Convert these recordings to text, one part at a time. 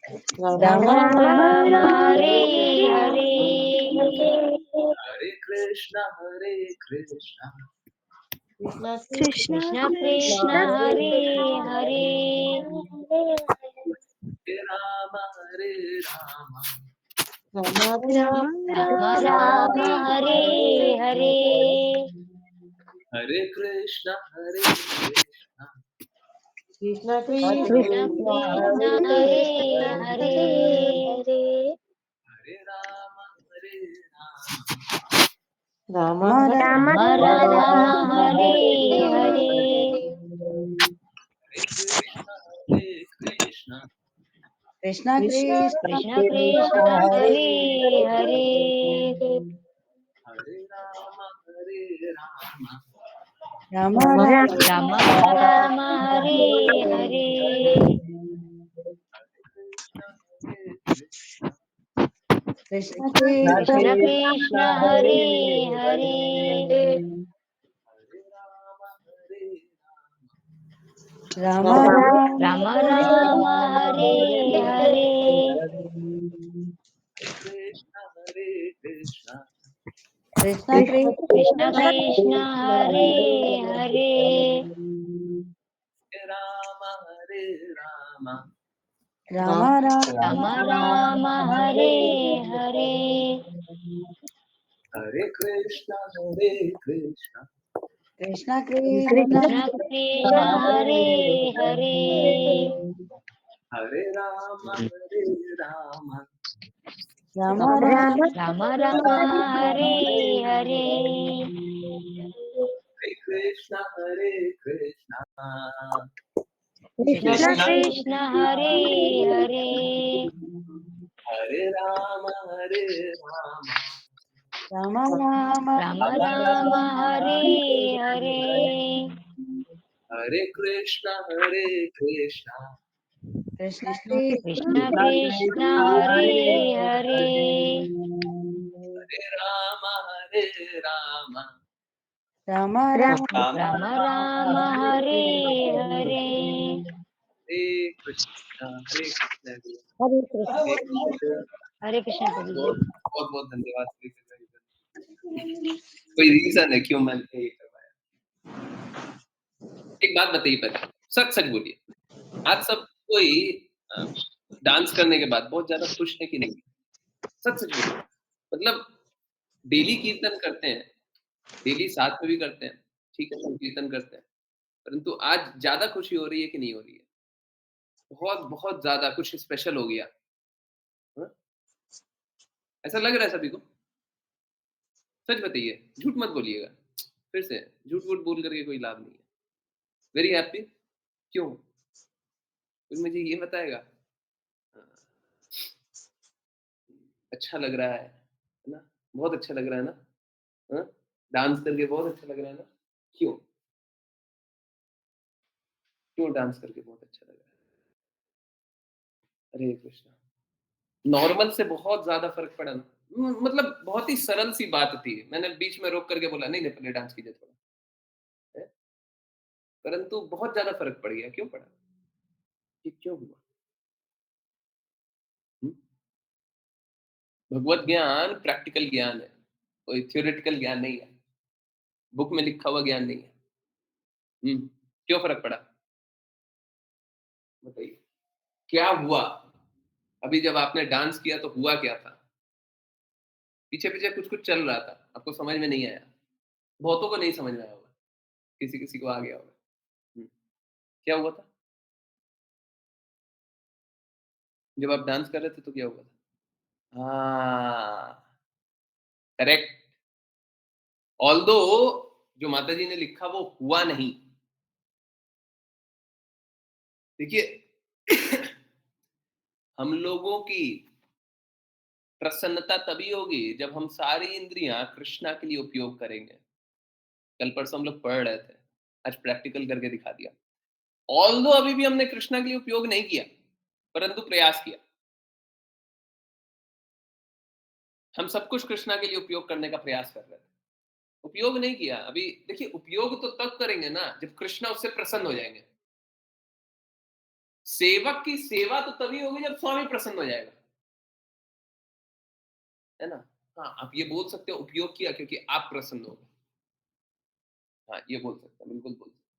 राम राम राम राम हरे हरे हरे, हरे कृष्णा कृष्ण कृष्ण कृष्ण कृष्ण कृष्ण हरे हरे हरे हरे, हरे राम राम राम राम राम हरे राम हरे, हरे हरे हरे कृष्णा कृष्ण कृष्ण कृष्ण कृष्ण कृष्ण हरे हरे हरे हरे हरे, हरे राम राम राम राम राम हरे हरे हरे हरे, हरे कृष्णा कृष्ण कृष्ण कृष्ण कृष्ण कृष्ण कृष्ण हरे हरे हरे हरे राम राम राम राम राम राम राम हरे हरे कृष्ण कृष्ण कृष्ण कृष्ण कृष्ण हरे हरे हरे राम राम राम राम हरे राम हरे हरे कृष्ण कृष्ण कृष्ण कृष्ण कृष्ण हरे हरे राम राम राम राम राम हरे हरे हरे कृष्णा हरे कृष्णा कृष्ण कृष्ण कृष्ण कृष्ण हरे हरे हरे राम राम राम राम राम राम हरे हरे हरे कृष्णा कृष्ण कृष्ण कृष्णा कृष्ण हरे हरे हरे राम राम राम राम राम राम हरे हरे हरे कृष्णा कृष्ण कृष्ण कृष्ण कृष्ण कृष्ण हरे हरे हरे राम राम राम राम राम राम राम राम हरे हरे हरे कृष्ण जी। हरे कृष्ण हरे कृष्ण प्रभु जी बहुत बहुत बहुत धन्यवाद कोई रीजन है क्यों मैंने ये करवाया। एक बात बताइए पहले, सच सच बोलिए, आज सब कोई डांस करने के बाद बहुत ज्यादा खुश है कि नहीं? सच सच बोलिए। मतलब डेली कीर्तन करते हैं, डेली साथ में भी करते हैं, ठीक है, सब कीर्तन करते हैं, परंतु आज ज्यादा खुशी हो रही है कि नहीं हो रही है? बहुत बहुत ज्यादा कुछ स्पेशल हो गया। हाँ? ऐसा लग रहा है सभी को? सच बताइए, झूठ मत बोलिएगा। फिर से झूठ वूठ बोल करके कोई लाभ नहीं है। Very happy. क्यों? कोई मुझे ये बताएगा? हाँ, अच्छा लग रहा है ना? बहुत अच्छा लग रहा है ना? हाँ? डांस करके बहुत अच्छा लग रहा है ना? क्यों? क्यों डांस करके बहुत अच्छा लग रहा है? हरे कृष्णा। नॉर्मल से बहुत ज्यादा फर्क पड़ा ना। मतलब बहुत ही सरल सी बात थी, मैंने बीच में रोक करके बोला नहीं नहीं पहले डांस कीजिए थोड़ा, है? परंतु बहुत ज्यादा फर्क पड़ गया। क्यों पड़ा? ये क्यों हुआ? हम्म? भगवत ज्ञान प्रैक्टिकल ज्ञान है, कोई थ्योरेटिकल ज्ञान नहीं है, बुक में लिखा हुआ ज्ञान नहीं है। क्यों फर्क पड़ा? बताइए क्या हुआ? अभी जब आपने डांस किया तो हुआ क्या था? पीछे पीछे कुछ कुछ चल रहा था, आपको समझ में नहीं आया। बहुतों को नहीं समझ में आया होगा, किसी किसी को आ गया होगा। हम्म, क्या हुआ था जब आप डांस कर रहे थे? तो क्या हुआ था? हाँ, करेक्ट। ऑल्दो जो माता जी ने लिखा वो हुआ नहीं। देखिए हम लोगों की प्रसन्नता तभी होगी जब हम सारी इंद्रियां कृष्णा के लिए उपयोग करेंगे। कल परसों हम लोग पढ़ रहे थे, आज प्रैक्टिकल करके दिखा दिया। ऑल्दो अभी भी हमने कृष्णा के लिए उपयोग नहीं किया, परंतु प्रयास किया। हम सब कुछ कृष्णा के लिए उपयोग करने का प्रयास कर रहे थे, उपयोग नहीं किया अभी। देखिए उपयोग तो तब करेंगे ना जब कृष्णा उससे प्रसन्न हो जाएंगे। सेवक की सेवा तो तभी होगी जब स्वामी प्रसन्न हो जाएगा, है ना? हाँ, आप ये बोल सकते हो उपयोग किया क्योंकि आप प्रसन्न हो गए। हाँ, ये बोल सकते हैं, बिल्कुल बोल सकते हैं,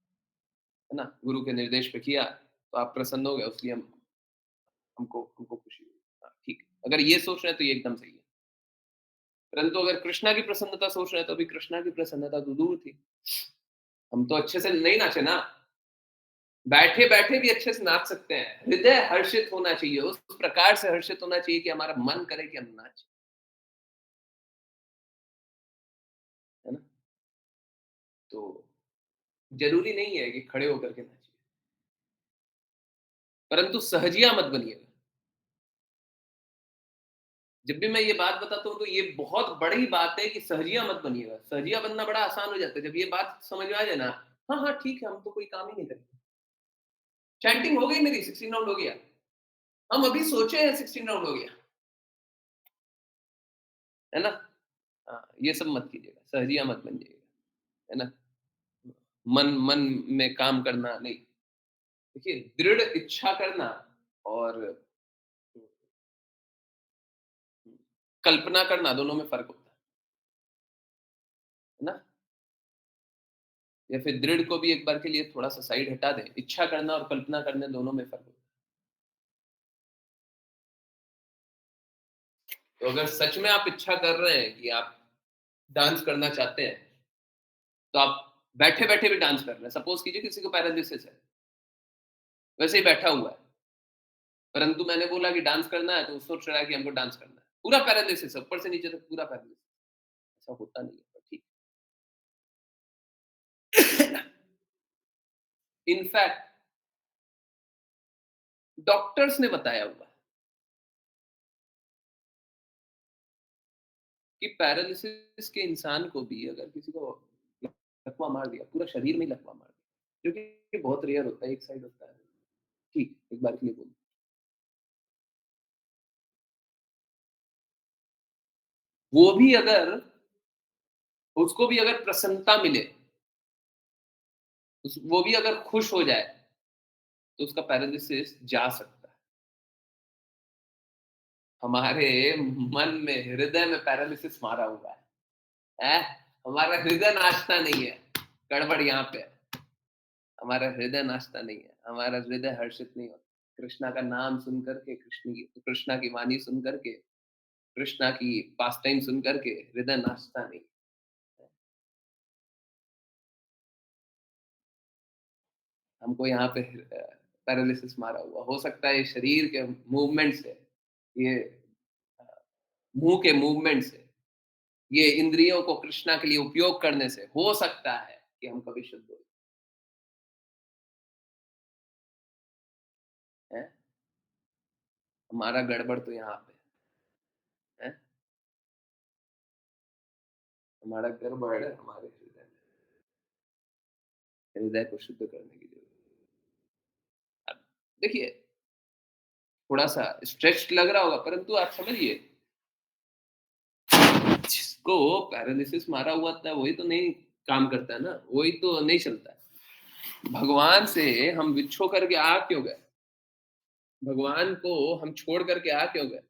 है ना? गुरु के निर्देश पे किया, तो आप प्रसन्न हो गए, उसलिए हम हमको हमको खुशी हुई। हाँ, ठीक है। अगर ये सोच रहे हैं तो ये एकदम सही है। परंतु अगर कृष्णा की प्रसन्नता सोच रहे हैं, तो अभी कृष्णा की प्रसन्नता तो दूर थी। हम तो अच्छे से नहीं नाचे ना, बैठे-बैठे भी अच्छे से नाच सकते हैं। हृदय हर्षित होना चाहिए, उस प्रकार से हर्षित होना चाहिए कि हमारा मन करे कि हम नाचें, है ना? तो ज़रूरी नहीं है कि खड़े होकर के नाचिए, परंतु सहजिया मत बनिएगा। जब भी मैं ये बात बताता हूँ, तो ये बहुत बड़ी बात है कि सहजिया मत बनिएगा। सहजिया बनना बड़ा आसान हो जाता है, जब ये बात समझ में आ जाए ना, हाँ, हाँ, ठीक है, हम तो कोई काम ही नहीं करेंगे। चैंटिंग हो गई मेरी, 16 राउंड हो गया। हम अभी सोचे हैं 16 राउंड हो गया, है ना? हाँ, ये सब मत कीजिएगा, सहजिया मत बनिएगा, है ना? मन मन में काम करना नहीं। देखिए, दृढ़ इच्छा करना और कल्पना करना दोनों में फ़र्क होता है ना? या फिर दृढ़ को भी एक बार के लिए थोड़ा-सा साइड हटा दें। इच्छा करना और कल्पना करने दोनों में फ़र्क होता है। तो अगर सच में आप इच्छा कर रहे हैं कि आप डांस करना चाहते हैं, तो आप बैठे-बैठे भी डांस कर रहे हैं। सपोज़ कीजिए किसी को पैरालिसिस है, वैसे ही बैठा हुआ है, परंतु मैंने बोला कि डांस करना है, तो वो सोच रहा है कि हमको डांस करना है। पूरा पैरालिसिस है, ऊपर से नीचे तक पूरा पैरालिसिस। ऐसा होता नहीं है, पर ठीक है। इनफैक्ट डॉक्टर्स ने बताया हुआ है कि पैरालिसिस के इंसान को भी अगर किसी को लकवा मार दिया, पूरा शरीर में ही लकवा मार दिया, क्योंकि ये बहुत रेयर होता है, एक साइड होता है। ठीक, एक बार के लिए बोलूँ। वो भी अगर उसको भी अगर प्रसन्नता मिले, वो भी अगर खुश हो जाए, तो उसका पैरालिसिस जा सकता है। हमारे मन में, हृदय में पैरालिसिस मारा हुआ है। हमारा हृदय नाचता नहीं है, गड़बड़ यहाँ पे है। हमारा हृदय नाचता नहीं है, हमारा हृदय हर्षित नहीं होता। कृष्णा का नाम सुन करके, कृष्णा की वाणी सुन करके, कृष्णा की पास टाइम सुन करके हृदय नाचता नहीं है। हमको यहाँ पे पैरालिसिस मारा हुआ, हो सकता है ये शरीर के मूवमेंट से, ये अ, मुंह के मूवमेंट से, ये इंद्रियों को कृष्णा के लिए उपयोग करने से हो सकता है कि हम कभी शुद्ध हो हैं। हमारा गड़बड़ तो यहाँ पे है। हमारा गड़बड़ हमारे हृदय में, हृदय को शुद्ध करने की जरूरत है। अब देखिए, थोड़ा सा स्ट्रेच लग रहा होगा, परंतु आप समझिए, जिसको पैरालिसिस मारा हुआ था वही तो नहीं काम करता है ना, वही तो नहीं चलता है। भगवान से हम विछो करके आ क्यों गए? भगवान को हम छोड़ करके आ क्यों गए?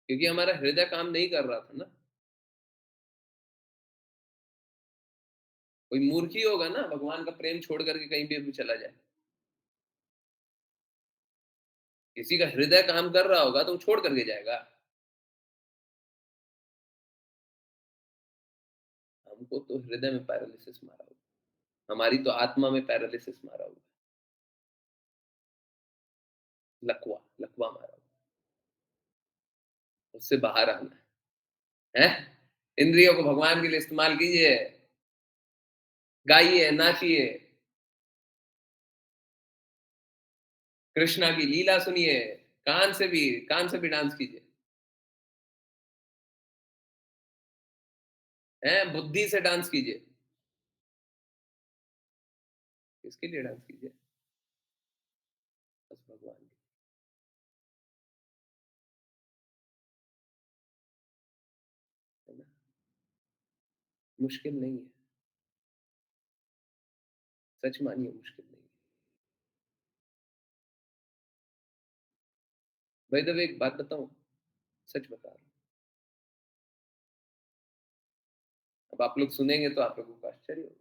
क्योंकि हमारा हृदय काम नहीं कर रहा था ना। कोई मूर्ख ही होगा ना भगवान का प्रेम छोड़ करके कहीं भी चला जाए। किसी का हृदय काम कर रहा होगा तो वो छोड़ करके जाएगा। हमको तो हृदय में पैरालिसिस मारा हुआ, हमारी तो आत्मा में पैरालिसिस मारा हुआ, लकवा लकवा मारा हुआ, उससे बाहर आना है। इंद्रियों को भगवान के लिए इस्तेमाल कीजिए, गाइए, नाचिए, कृष्णा की लीला सुनिए, कान से भी डांस कीजिए, हैं, बुद्धि से डांस कीजिए। किसके लिए डांस कीजिए? बस भगवान के, है ना? मुश्किल नहीं है, सच मानिए मुश्किल नहीं है। बाय द वे एक बात बताऊं, सच बता रहा हूं, अब आप लोग सुनेंगे तो आप लोगों को आश्चर्य होगा।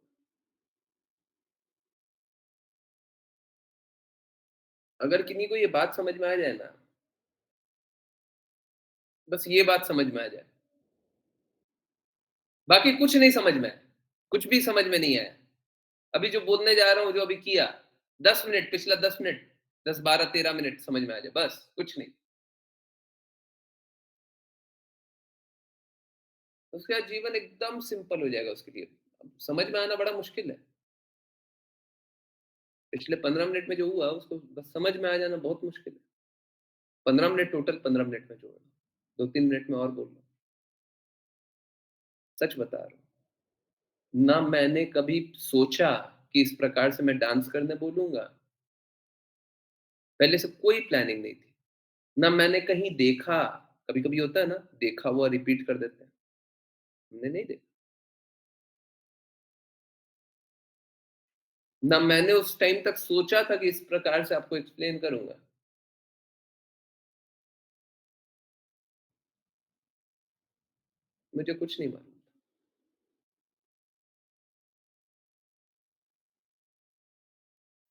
अगर किन्हीं को ये बात समझ में आ जाए ना, बस ये बात समझ में आ जाए, बाकी कुछ नहीं समझ में आए, कुछ भी समझ में नहीं आया। अभी जो बोलने जा रहा हूँ, जो अभी किया, 10 मिनट, पिछला 10 मिनट, 10, 12, 13 मिनट समझ में आ जाए, बस कुछ नहीं। उसका जीवन एकदम सिंपल हो जाएगा उसके लिए। अब समझ में आना बड़ा मुश्किल है। पिछले 15 मिनट में जो हुआ उसको बस समझ में आ जाना बहुत मुश्किल है। 15 मिनट टोटल, 15 मिनट में जो हुआ, 2-3 मिनट में और बोल रहा हूँ, सच बता रहा हूँ। ना मैंने कभी सोचा कि इस प्रकार से मैं डांस करने बोलूँगा, पहले से कोई प्लानिंग नहीं थी। ना मैंने कहीं देखा, कभी-कभी होता है ना, देखा हुआ रिपीट कर देते हैं, हमने नहीं देखा। ना मैंने उस टाइम तक सोचा था कि इस प्रकार से आपको एक्सप्लेन करूँगा। मुझे कुछ नहीं मालूम।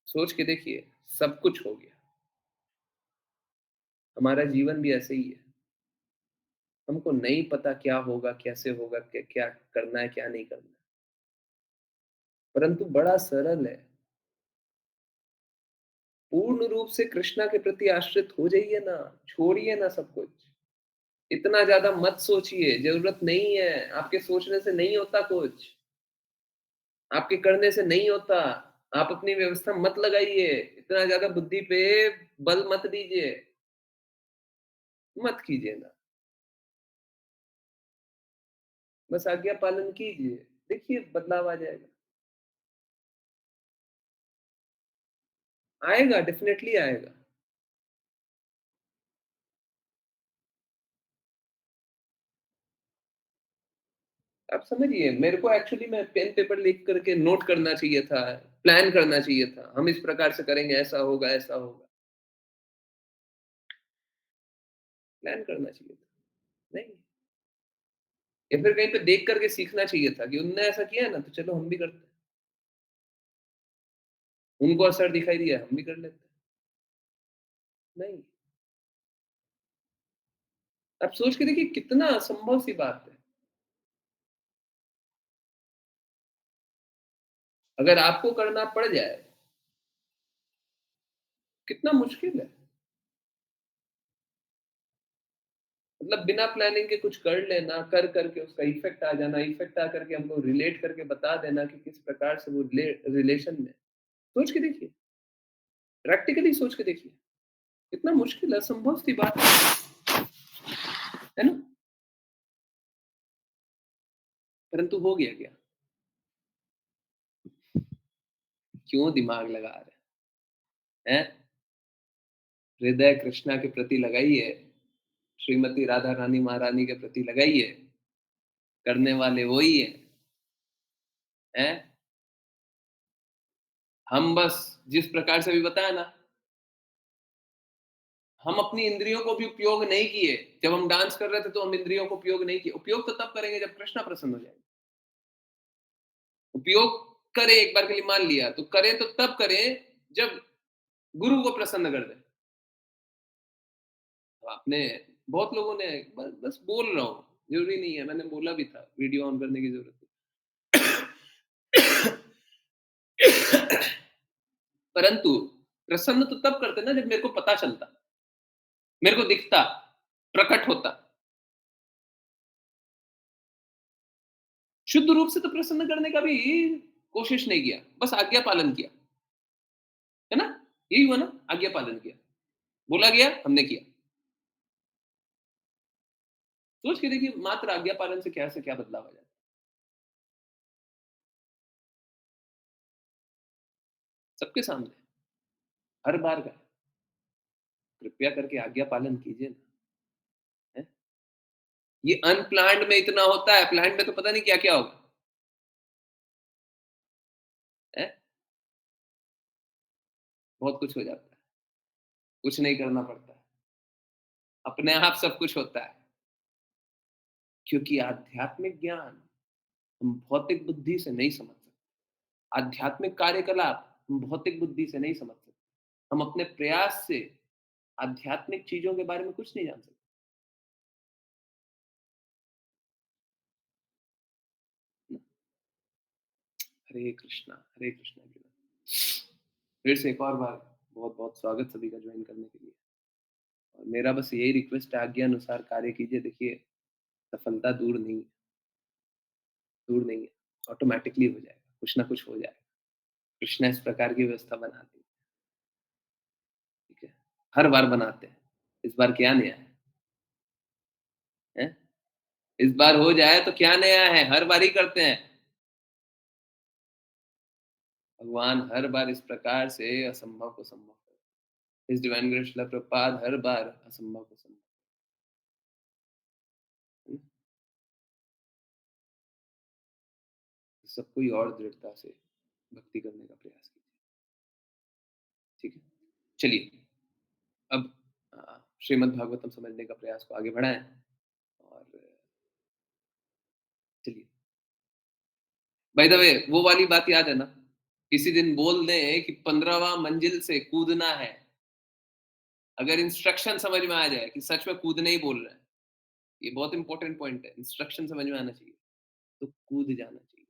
सोच के देखिए, सब कुछ हो गया। हमारा जीवन भी ऐसे ही है। हमको नहीं पता क्या होगा, कैसे होगा, क्या करना है, क्या नहीं करना है। परंतु बड़ा सरल है। पूर्ण रूप से कृष्णा के प्रति आश्रित हो जाइए ना, छोड़िए ना सब कुछ। इतना ज़्यादा मत सोचिए, ज़रूरत नहीं है, आपके सोचने से नहीं होता कुछ, आपके करने से नहीं होता। आप अपनी व्यवस्था मत लगाइए, इतना ज़्यादा बुद्धि पे बल मत दीजिए, मत कीजिए ना। बस आज्ञा पालन कीजिए, देखिए बदलाव आ जाएगा। आएगा, डेफ़िनेटली आएगा। आप समझिए, मेरे को एक्चुअली में पेन पेपर लिख करके नोट करना चाहिए था, प्लान करना चाहिए था। हम इस प्रकार से करेंगे, ऐसा होगा, ऐसा होगा। प्लान करना चाहिए था, नहीं। या फिर कहीं पे देख करके सीखना चाहिए था कि उनने ऐसा किया है ना, तो चलो हम भी करते हैं। उनको असर दिखाई दिया, हम भी कर लेते हैं। नहीं, आप सोच के देखिए कितना असंभव सी बात है। अगर आपको करना पड़ जाए, कितना मुश्किल है। मतलब बिना प्लानिंग के कुछ कर लेना, कर करके उसका इफेक्ट आ जाना, इफेक्ट आ करके हमको रिलेट करके बता देना कि किस प्रकार से वो रिलेशन में। सोच के देखिए, प्रैक्टिकली सोच के देखिए, कितना मुश्किल असंभव सी बात है ना? परंतु हो गया क्या? क्यों दिमाग लगा रहे हैं? हृदय कृष्णा के प्रति लगाइए, श्रीमती राधा रानी महारानी के प्रति लगाइए, करने वाले वही हैं। हम बस जिस प्रकार से अभी बताया ना, हम अपनी इंद्रियों को भी उपयोग नहीं किए। जब हम डांस कर रहे थे तो हम इंद्रियों को उपयोग नहीं किए। उपयोग तो तब करेंगे जब कृष्णा प्रसन्न हो जाएंगे। उपयोग करें एक बार के लिए, मान लिया, तो करें तो तब करें जब गुरु को प्रसन्न कर दें। तो आपने, बहुत लोगों ने, बस बोल रहा हूँ, जरूरी नहीं है, मैंने बोला भी था, वीडियो ऑन करने की जरूरत नहीं। परंतु प्रसन्न तो तब करते ना जब मेरे को पता चलता, मेरे को दिखता, प्रकट होता। शुद्ध रूप से तो प्रसन्न करने का भी कोशिश नहीं किया, बस आज्ञा पालन किया, है ना? यही हुआ ना, आज्ञा पालन किया, बोला गया, हमने किया। सोच के देखिए, मात्र आज्ञा पालन से क्या बदलाव आ जाता है। सबके सामने, हर बार का, कृपया करके आज्ञा पालन कीजिए ना, है? ये अनप्लान्ड में इतना होता है, प्लान्ड में तो पता नहीं क्या क्या होगा, है? बहुत कुछ हो जाता है, कुछ नहीं करना पड़ता है। अपने आप सब कुछ होता है, क्योंकि आध्यात्मिक ज्ञान हम भौतिक बुद्धि से नहीं समझ सकते। आध्यात्मिक कार्यकलाप हम भौतिक बुद्धि से नहीं समझ सकते। हम अपने प्रयास से आध्यात्मिक चीजों के बारे में कुछ नहीं जान सकते। हरे कृष्णा, हरे कृष्णा एवरीवन। फिर से एक और बार बहुत बहुत स्वागत सभी का ज्वाइन करने के लिए। और मेरा बस यही रिक्वेस्ट है, आज्ञा अनुसार कार्य कीजिए। देखिए, सफलता दूर नहीं है, ऑटोमेटिकली हो जाएगा, कुछ ना कुछ हो जाएगा। कृष्णा इस प्रकार की व्यवस्था बना दी, ठीक है, हर बार बनाते हैं। इस बार क्या नया है? इस बार हो जाए तो क्या नया है? हर बार ही करते हैं। भगवान हर बार इस प्रकार से असंभव को संभव करते। इस डिवाइन ग्रेस शिला प्रभुपाद हर बार असंभव को संभव। सब कोई और दृढ़ता से भक्ति करने का प्रयास कीजिए, ठीक है। चलिए, अब श्रीमद् भागवतम समझने का प्रयास को आगे बढ़ाएं। और चलिए, बाय द वे, वो वाली बात याद है ना, किसी दिन बोल दें कि 15वां मंजिल से कूदना है। अगर इंस्ट्रक्शन समझ में आ जाए कि सच में कूदने ही बोल रहे हैं, ये बहुत इंपॉर्टेंट पॉइंट है, इंस्ट्रक्शन समझ में आना चाहिए, तो कूद जाना चाहिए।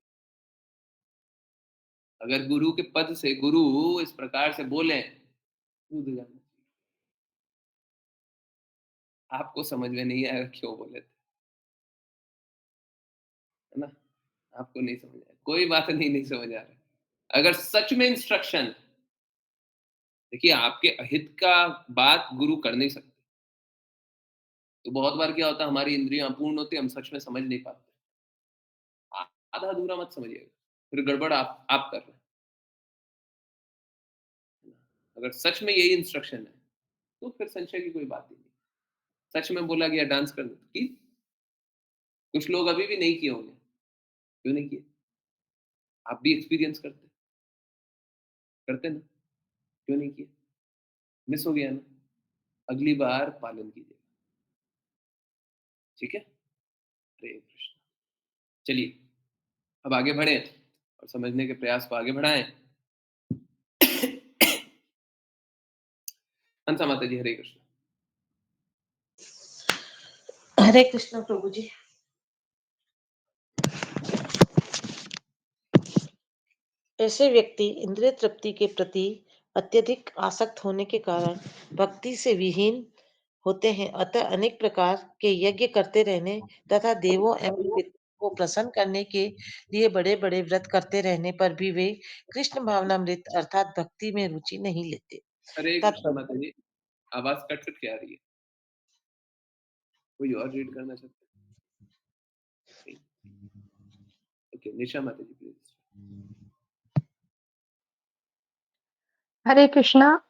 अगर गुरु के पद से गुरु इस प्रकार से बोले, कूद जाना चाहिए। आपको समझ में नहीं आएगा क्यों बोले थे, है ना? आपको नहीं समझ आया, कोई बात नहीं, नहीं समझ आ रहा। अगर सच में इंस्ट्रक्शन, देखिए, आपके अहित का बात गुरु कर नहीं सकते। तो बहुत बार क्या होता है, हमारी इंद्रियां अपूर्ण होती है, हम सच में समझ नहीं पाते। आधा अधूरा मत समझिएगा, फिर गड़बड़ आप कर रहे हैं। अगर सच में यही इंस्ट्रक्शन है, तो फिर संशय की कोई बात ही नहीं। सच में बोला गया डांस करने की, कुछ लोग अभी भी नहीं किए होंगे। क्यों नहीं किए? आप भी एक्सपीरियंस करते ना? क्यों नहीं किए? मिस हो गया ना? अगली बार पालन कीजिए, ठीक है। हरे कृष्ण। चलिए, अब आगे बढ़े और समझने के प्रयास को आगे बढ़ाएं। हंसा माता जी, हरे कृष्ण। हरे कृष्ण प्रभु जी। ऐसे व्यक्ति इंद्रिय तृप्ति के प्रति अत्यधिक आसक्त होने के कारण भक्ति से विहीन होते हैं। अतः अनेक प्रकार के यज्ञ करते रहने तथा देवों एवं पितरों को प्रसन्न करने के लिए बड़े बड़े व्रत करते रहने पर भी वे कृष्ण भावनामृत अर्थात भक्ति में रुचि नहीं लेते। हरे कृष्ण माता तात्पर्य, जी, आवाज कट कट के आ रही है। कोई और रीड करना चाहते हैं? ओके, निशा माता जी प्लीज। हरे कृष्णा।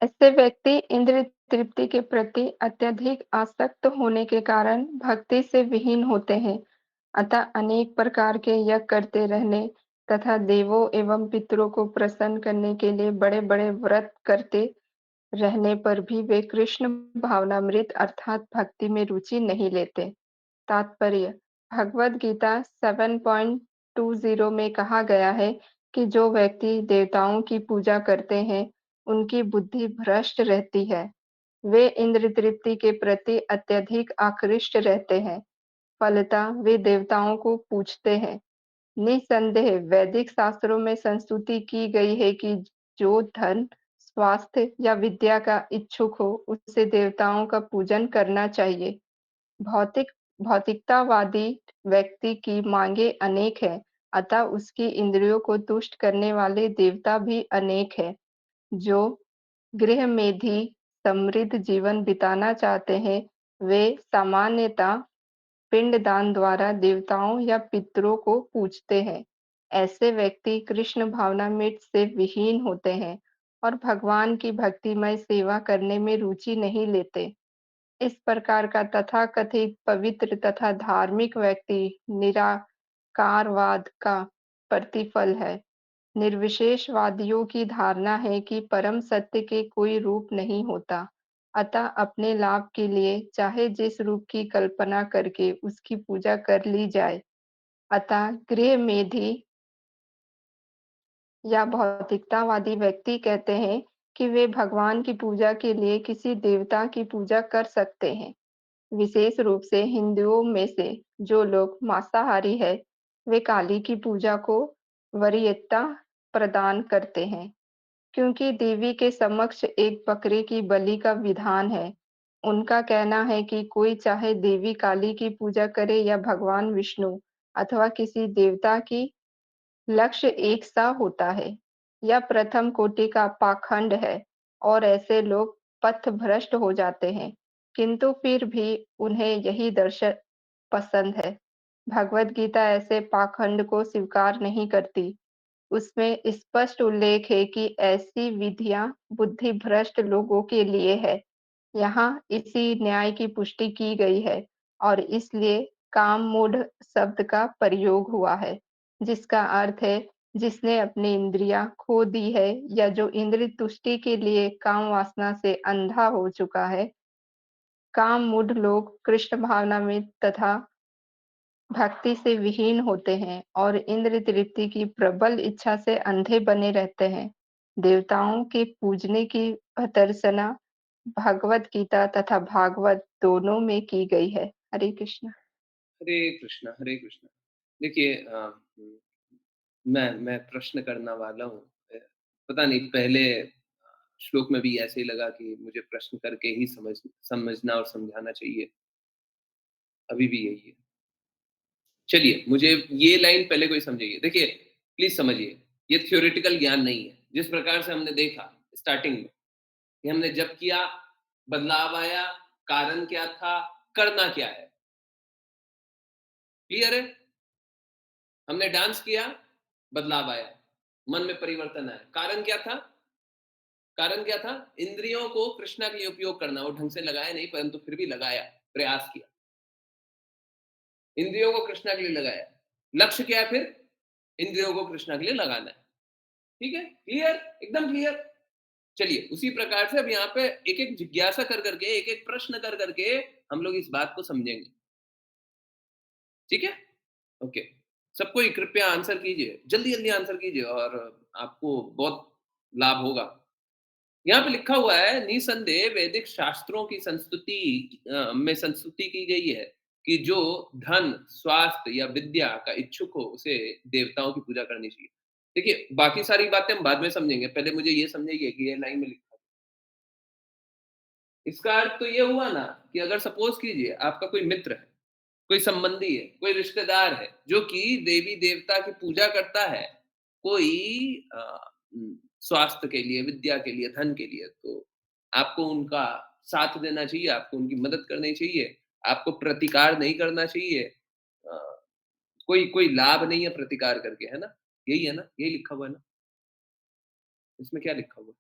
ऐसे व्यक्ति इंद्रिय तृप्ति के प्रति अत्यधिक आसक्त होने के कारण भक्ति से विहीन होते हैं। अतः अनेक प्रकार के यज्ञ करते रहने तथा देवों एवं पितरों को प्रसन्न करने के लिए बड़े-बड़े व्रत करते रहने पर भी वे कृष्ण भावनामृत अर्थात भक्ति में रुचि नहीं लेते। तात्पर्य, भगवद गीता 7.20 में कहा गया है कि जो व्यक्ति देवताओं की पूजा करते हैं, उनकी बुद्धि भ्रष्ट रहती है। वे इंद्रिय तृप्ति के प्रति अत्यधिक आकृष्ट रहते हैं। फलतः वे देवताओं को पूजते हैं। निसंदेह वैदिक शास्त्रों में संस्तुति की गई है कि जो धन, स्वास्थ्य या विद्या का इच्छुक हो, उसे देवताओं का पूजन करना चाहिए। भौतिक भौतिकतावादी व्यक्ति की मांगें अनेक हैं, अतः उसकी इंद्रियों को तुष्ट करने वाले देवता भी अनेक हैं। जो गृहमेधी समृद्ध जीवन बिताना चाहते हैं, वे सामान्यतः पिंडदान द्वारा देवताओं या पितरों को पूजते हैं। ऐसे व्यक्ति कृष्ण भावनामृत से विहीन होते हैं और भगवान की भक्तिमय सेवा करने में रुचि नहीं लेते। इस प्रकार का तथाकथित पवित्र तथा धार्मिक व्यक्ति निराकारवाद का प्रतिफल है। निर्विशेषवादियों की धारणा है कि परम सत्य के कोई रूप नहीं होता, अतः अपने लाभ के लिए चाहे जिस रूप की कल्पना करके उसकी पूजा कर ली जाए। अतः गृह मेधि या भौतिकतावादी व्यक्ति कहते हैं कि वे भगवान की पूजा के लिए किसी देवता की पूजा कर सकते हैं। विशेष रूप से हिंदुओं में से जो लोग मांसाहारी हैं, वे काली की पूजा को वरीयता प्रदान करते हैं, क्योंकि देवी के समक्ष एक बकरे की बलि का विधान है। उनका कहना है कि कोई चाहे देवी काली की पूजा करे या भगवान विष्णु अथवा किसी देवता की, लक्ष्य एक सा होता है। यह प्रथम कोटि का पाखंड है और ऐसे लोग पथभ्रष्ट हो जाते हैं, किंतु फिर भी उन्हें यही दर्शन पसंद है। भगवद गीता ऐसे पाखंड को स्वीकार नहीं करती। उसमें स्पष्ट उल्लेख है कि ऐसी विधियां बुद्धिभ्रष्ट लोगों के लिए है। यहाँ इसी न्याय की पुष्टि की गई है और इसलिए काममूढ़ शब्द का प्रयोग हुआ है, जिसका अर्थ है जिसने अपनी इंद्रियां खो दी है या जो इंद्रिय तुष्टि के लिए काम वासना से अंधा हो चुका है। काममूढ़ लोग कृष्ण भावना में तथा भक्ति से विहीन होते हैं और इंद्रिय तृप्ति की प्रबल इच्छा से अंधे बने रहते हैं। देवताओं के पूजने की भर्त्सना भगवद गीता तथा भागवत दोनों में की गई है। हरे कृष्ण। हरे कृष्णा, हरे कृष्णा। देखिए मैं प्रश्न करना वाला हूँ। पता नहीं पहले श्लोक में भी ऐसे ही लगा कि मुझे प्रश्न करके ही समझना और समझाना चाहिए। अभी भी यही है। चलिए, मुझे ये लाइन पहले कोई समझाइए। देखिए, प्लीज़ समझिए, ये थ्योरेटिकल ज्ञान नहीं है। जिस प्रकार से हमने देखा स्टार्टिंग में, कि हमने जप किया, बदलाव आया, कारण क्या था, करना क्या है? क्लियर है? हमने डांस किया, बदलाव आया, मन में परिवर्तन आया। कारण क्या था? कारण क्या था? इंद्रियों को कृष्णा के लिए उपयोग करना। वो ढंग से लगाया नहीं, परंतु फिर भी लगाया, प्रयास किया। इंद्रियों को कृष्णा के लिए लगाया। लक्ष्य क्या है फिर? इंद्रियों को कृष्णा के लिए लगाना है। ठीक है? क्लियर? एकदम क्लियर? चलिए, उसी प्रकार से अब यहाँ पे एक-एक जिज्ञासा कर करके, एक-एक प्रश्न कर करके हम लोग इस बात को समझेंगे। ठीक है? ओके। सब कोई कृपया आंसर कीजिए, जल्दी-जल्दी आंसर कीजिए और आपको बहुत लाभ होगा। यहाँ पे लिखा हुआ है, निसंदेह वैदिक शास्त्रों की में संस्तुति की गई है कि जो धन, स्वास्थ्य या विद्या का इच्छुक हो, उसे देवताओं की पूजा करनी चाहिए। देखिए, बाकी सारी बातें हम बाद में समझेंगे, पहले मुझे ये समझाइए कि ये लाइन में लिखा है। इसका अर्थ तो ये हुआ ना कि अगर सपोज़ कीजिए आपका कोई मित्र है, कोई संबंधी है, कोई रिश्तेदार है, जो कि देवी-देवता की पूजा करता है, कोई स्वास्थ्य के लिए, विद्या के लिए, धन के लिए, तो आपको उनका साथ देना चाहिए, आपको उनकी मदद करनी चाहिए, आपको प्रतिकार नहीं करना चाहिए। अ, कोई कोई लाभ नहीं है प्रतिकार करके, है ना? यही है ना? यही लिखा हुआ है ना? इसमें क्या लिखा हुआ है?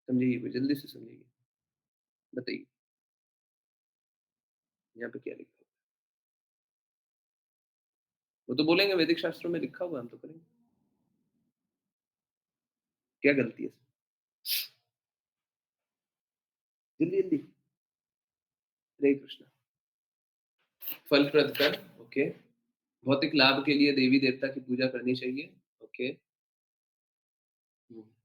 समझाइए कोई जल्दी से समझाइए, बताइए, यहाँ पे क्या लिखा हुआ है? वो तो बोलेंगे वैदिक शास्त्रों में लिखा हुआ है, हम तो करेंगे। क्या गलती है इसमें? जल्दी-जल्दी। हरे कृष्णा। फलप्रद कर, ओके। भौतिक लाभ के लिए देवी-देवता की पूजा करनी चाहिए, ओके। हुँ,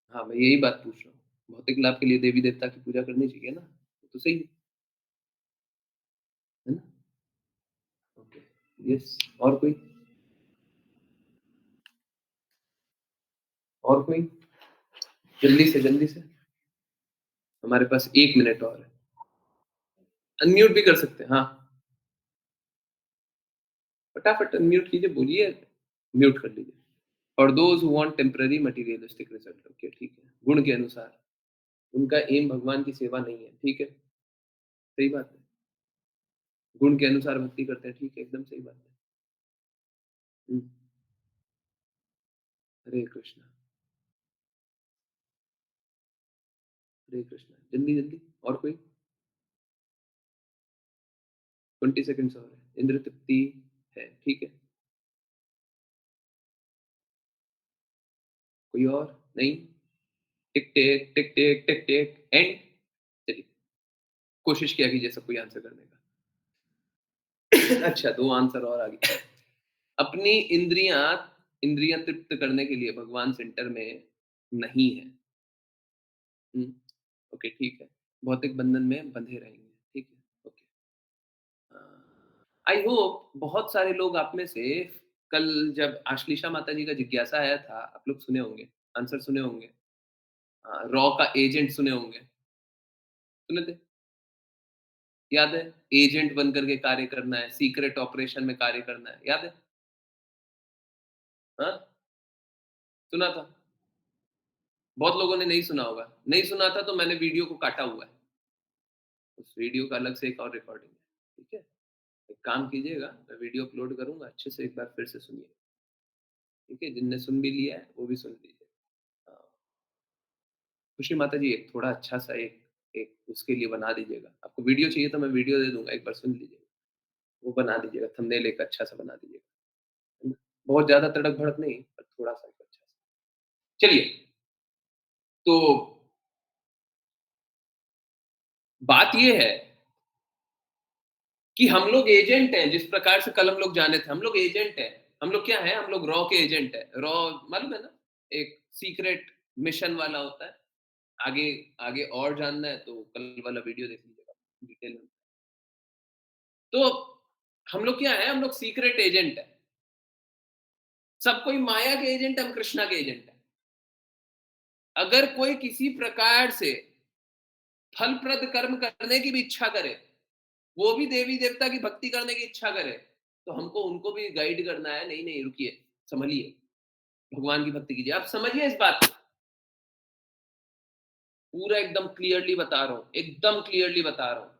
हाँ, मैं यही बात पूछ रहा हूँ। भौतिक लाभ के लिए देवी-देवता की पूजा करनी चाहिए ना? तो सही है ना? Okay, yes. और कोई? और कोई? जल्दी से, जल्दी से। हमारे पास 1 मिनट और है। अनम्यूट भी कर सकते हैं, हाँ। फटाफट अनम्यूट कीजिए, बोलिए, म्यूट कर लीजिए। For those who want temporary materialistic result, okay, ठीक है। गुण के अनुसार, उनका एम भगवान की सेवा नहीं है, ठीक है? सही बात है। गुण के अनुसार भक्ति करते हैं, ठीक है, एकदम सही बात है। हुँ, हरे कृष्णा, हरे कृष्णा। जल्दी-जल्दी, और कोई? 20 सेकंड्स और है। इंद्र तृप्ति है, ठीक है? कोई और? नहीं? टिक टिक, टिक टिक, टिक टिक, एंड? चलिए, कोशिश किया कीजिए सब कोई आंसर करने का। अच्छा, 2 आंसर और आ गए। अपनी इंद्रियाँ तृप्त करने के लिए भगवान सेंटर में नहीं है। हुँ, ओके ठीक है। भौतिक बंधन में बंधे रहेंगे, ठीक है, ओके। आई होप बहुत सारे लोग आप में से कल जब आश्लीषा माता जी का जिज्ञासा आया था, आप लोग सुने होंगे, आंसर सुने होंगे। रॉ का एजेंट सुने होंगे, सुने थे? याद है? एजेंट बन कर के कार्य करना है, सीक्रेट ऑपरेशन में कार्य करना है, याद है? हाँ, सुना था? बहुत लोगों ने नहीं सुना होगा। नहीं सुना था तो मैंने वीडियो को काटा हुआ है। उस वीडियो का अलग से एक और रिकॉर्डिंग है, ठीक है? एक काम कीजिएगा, मैं वीडियो अपलोड करूँगा, अच्छे से एक बार फिर से सुनिए, ठीक है? जिनने सुन भी लिया है, वो भी सुन लीजिए। हाँ, खुशी माता जी एक थोड़ा अच्छा-सा एक एक उसके लिए बना दीजिएगा। आपको वीडियो चाहिए तो मैं वीडियो दे दूँगा, एक बार सुन लीजिएगा। वो बना दीजिएगा, थंबनेल एक अच्छा-सा बना दीजिएगा, है ना? बहुत ज़्यादा तड़क-भड़क नहीं, पर थोड़ा-सा एक अच्छा-सा। चलिए, तो बात ये है कि हम लोग एजेंट हैं, जिस प्रकार से कल हम लोग जाने थे, हम लोग एजेंट हैं। हम लोग क्या हैं? हम लोग रॉ के एजेंट हैं। रॉ मालूम है ना? एक सीक्रेट मिशन वाला होता है। आगे आगे और जानना है तो कल वाला वीडियो देख लीजिएगा डिटेल में। तो हम लोग क्या हैं? हम लोग सीक्रेट एजेंट हैं। सब कोई माया के एजेंट है, हम कृष्णा के एजेंट हैं। अगर कोई किसी प्रकार से फलप्रद कर्म करने की भी इच्छा करे, वो भी देवी-देवता की भक्ति करने की इच्छा करे, तो हमको उनको भी गाइड करना है, नहीं, नहीं रुकिए, सँभलिए, भगवान की भक्ति कीजिए। आप समझिए इस बात को, पूरा एकदम क्लियरली बता रहा हूँ, एकदम क्लियरली बता रहा हूँ।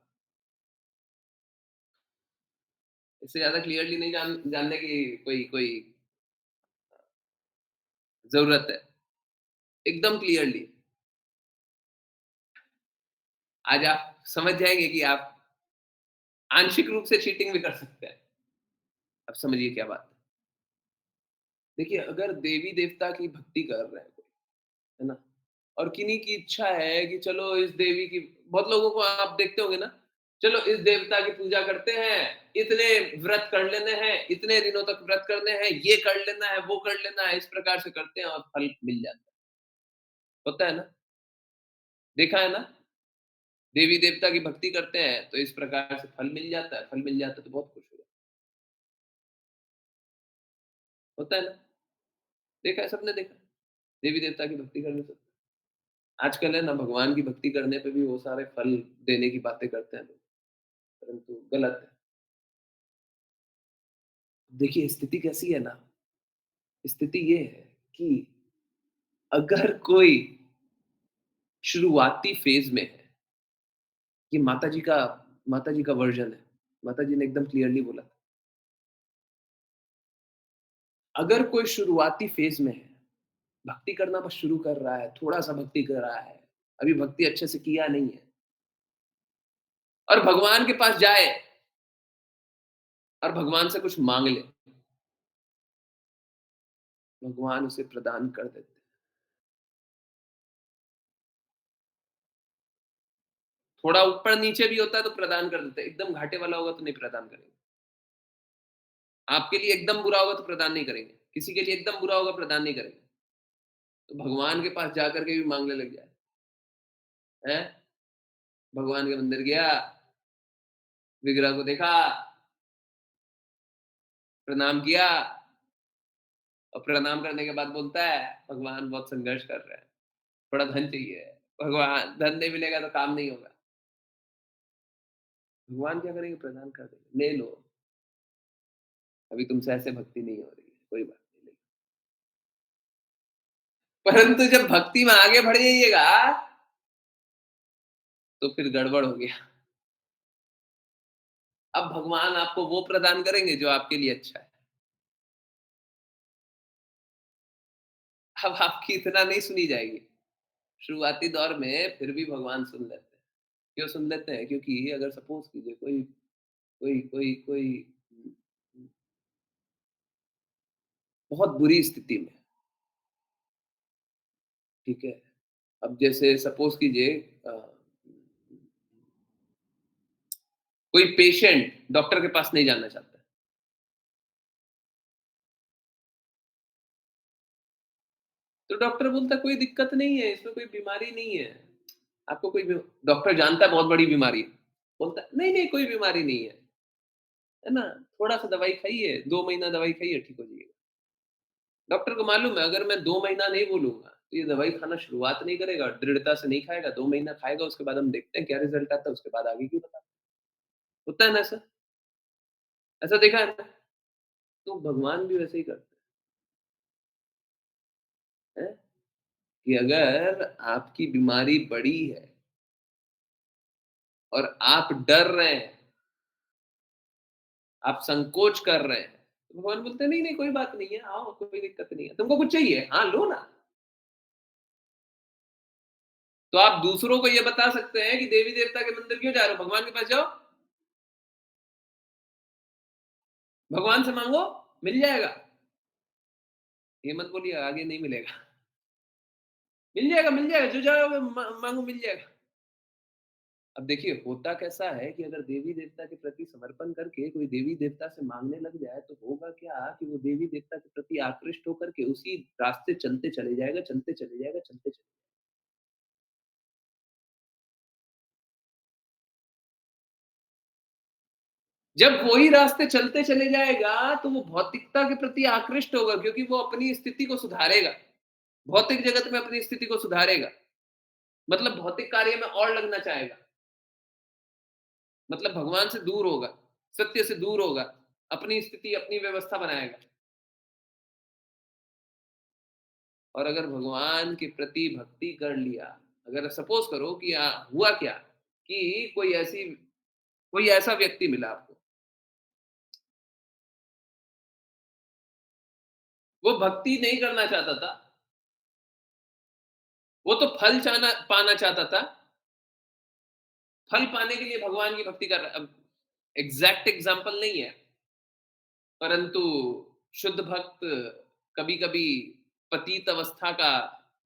इससे ज़्यादा क्लियरली नहीं जानने की कोई कोई ज़रूरत है। एकदम क्लियरली। आज आप समझ जाएँगे कि आप आंशिक रूप से चीटिंग भी कर सकते हैं। अब समझिए क्या बात है। देखिए, अगर देवी-देवता की भक्ति कर रहे हैं कोई, है ना? और किन्हीं की इच्छा है कि चलो इस देवी की बहुत लोगों को आप देखते होंगे ना, चलो इस देवता की पूजा करते हैं, इतने व्रत कर लेने हैं, इतने दिनों तक व्रत करने हैं, ये कर लेना है, वो कर लेना है, इस प्रकार से करते हैं और फल मिल जाता है। होता है ना? देखा है ना? देवी-देवता की भक्ति करते हैं, तो इस प्रकार से फल मिल जाता है, फल मिल जाता है तो बहुत खुश हो जाते हैं। होता है ना? देखा है, सबने देखा है। देवी-देवता की भक्ति करने से आजकल है ना भगवान की भक्ति करने पे भी वो सारे फल देने की बातें करते हैं लोग, परंतु गलत है। देखिए स्थिति कैसी है ना, स्थिति ये है कि अगर कोई शुरुआती फ़ेज़ में है, ये माता जी का वर्ज़न है। माता जी ने एकदम क्लियरली बोला था। अगर कोई शुरुआती फ़ेज़ में है, भक्ति करना बस शुरू कर रहा है, थोड़ा-सा भक्ति कर रहा है, अभी भक्ति अच्छे से किया नहीं है और भगवान के पास जाए और भगवान से कुछ माँग ले, भगवान उसे प्रदान कर देते हैं। थोड़ा ऊपर-नीचे भी होता है तो प्रदान कर देते हैं, एकदम घाटे वाला होगा तो नहीं प्रदान करेंगे। आपके लिए एकदम बुरा होगा तो प्रदान नहीं करेंगे, किसी के लिए एकदम बुरा होगा प्रदान नहीं करेंगे। तो भगवान के पास जाकर के भी माँगने लग जाए, हैं? भगवान के मंदिर गया, विग्रह को देखा, प्रणाम किया और प्रणाम करने के बाद बोलता है, भगवान बहुत संघर्ष कर रहे हैं, थोड़ा धन चाहिए। भगवान धन नहीं मिलेगा तो काम नहीं होगा। भगवान क्या करेंगे? प्रदान कर देंगे, ले लो, अभी तुमसे ऐसे भक्ति नहीं हो रही है, कोई बात नहीं, ले लो। परंतु जब भक्ति में आगे बढ़ जाइएगा, तो फिर गड़बड़ हो गया। अब भगवान आपको वो प्रदान करेंगे जो आपके लिए अच्छा है। अब आपकी इतना नहीं सुनी जाएगी। शुरुआती दौर में फिर भी भगवान सुन लेते हैं। क्यों सुन लेते हैं? क्योंकि अगर सपोज़ कीजिए कोई कोई कोई कोई बहुत बुरी स्थिति में है, ठीक है? अब जैसे सपोज़ कीजिए कोई पेशेंट डॉक्टर के पास नहीं जाना चाहता है, तो डॉक्टर बोलता है कोई दिक्कत नहीं है, इसमें कोई बीमारी नहीं है। आपको कोई बी डॉक्टर जानता है बहुत बड़ी बीमारी है, बोलता है नहीं-नहीं कोई बीमारी नहीं है ना? थोड़ा-सा दवाई खाइए, 2 महीना दवाई खाइए ठीक हो जाइएगा। डॉक्टर को मालूम है अगर मैं 2 महीना नहीं बोलूँगा, तो ये दवाई खाना शुरुआत नहीं करेगा, दृढ़ता से नहीं खाएगा, 2 महीना खाएगा उसके बाद हम देखते हैं क्या रिज़ल्ट आता है, उसके बाद आगे की बताते हैं। होता है ना ऐसा? ऐसा देखा है ना? तो भगवान भी वैसे ही करते हैं, हैं? कि अगर आपकी बीमारी बड़ी है और आप डर रहे हैं, आप संकोच कर रहे हैं, तो भगवान बोलते हैं नहीं-नहीं कोई बात नहीं है, आओ कोई दिक्कत नहीं है। तुमको कुछ चाहिए? हाँ, लो ना। तो आप दूसरों को ये बता सकते हैं कि देवी-देवता के मंदिर क्यों जा रहे हो? भगवान के पास जाओ, भगवान से माँगो, मिल जाएगा। ये मत बोलिए आगे नहीं मिलेगा। मिल जाएगा, जो चाहोगे माँगो मिल जाएगा। अब देखिए होता कैसा है कि अगर देवी-देवता के प्रति समर्पण करके कोई देवी-देवता से माँगने लग जाए, तो होगा क्या कि वो देवी-देवता के प्रति आकृष्ट होकर के उसी रास्ते चलते चले जाएगा, चलते चले जाएगा, चलते चले जब वही रास्ते चलते चले जाएगा, तो वो भौतिकता के प्रति आकृष्ट होगा क्योंकि वो अपनी स्थिति को सुधारेगा। भौतिक जगत में अपनी स्थिति को सुधारेगा। मतलब भौतिक कार्य में और लगना चाहेगा। मतलब भगवान से दूर होगा, सत्य से दूर होगा, अपनी स्थिति, अपनी व्यवस्था बनाएगा। और अगर भगवान के प्रति भक्ति कर लिया, अगर सपोज़ करो कि हुआ क्या कि कोई ऐसा व्यक्ति मिला आपको, वो भक्ति नहीं करना चाहता था, वो तो फल चाहना पाना चाहता था, फल पाने के लिए भगवान की भक्ति कर रहा है। अब एग्ज़ैक्ट एग्ज़ाम्पल नहीं है, परंतु शुद्ध भक्त कभी-कभी पतित अवस्था का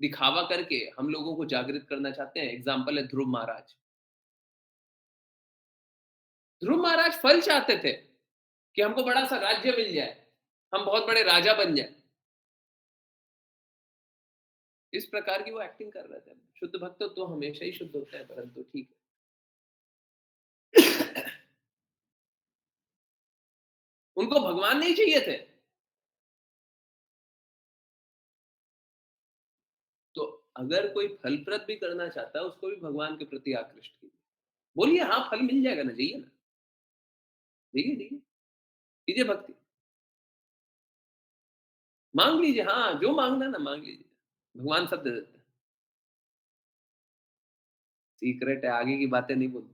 दिखावा करके हम लोगों को जागृत करना चाहते हैं। एग्ज़ाम्पल है ध्रुव महाराज। ध्रुव महाराज फल चाहते थे कि हमको बड़ा-सा राज्य मिल जाए, हम बहुत बड़े राजा बन जाएँ। इस प्रकार की वो एक्टिंग कर रहे थे। शुद्ध भक्त तो हमेशा ही शुद्ध होता है, परंतु ठीक है। उनको भगवान नहीं चाहिए थे। तो अगर कोई फलप्रद भी करना चाहता है, उसको भी भगवान के प्रति आकृष्ट कीजिए। बोलिए हाँ, फल मिल जाएगा ना, जाइए ना। जाइए, जाइए, कीजिए भक्ति। माँग लीजिए, हाँ, जो माँगना है ना माँग लीजिए। भगवान सब दे देते हैं। सीक्रेट है, आगे की बातें नहीं बोलते।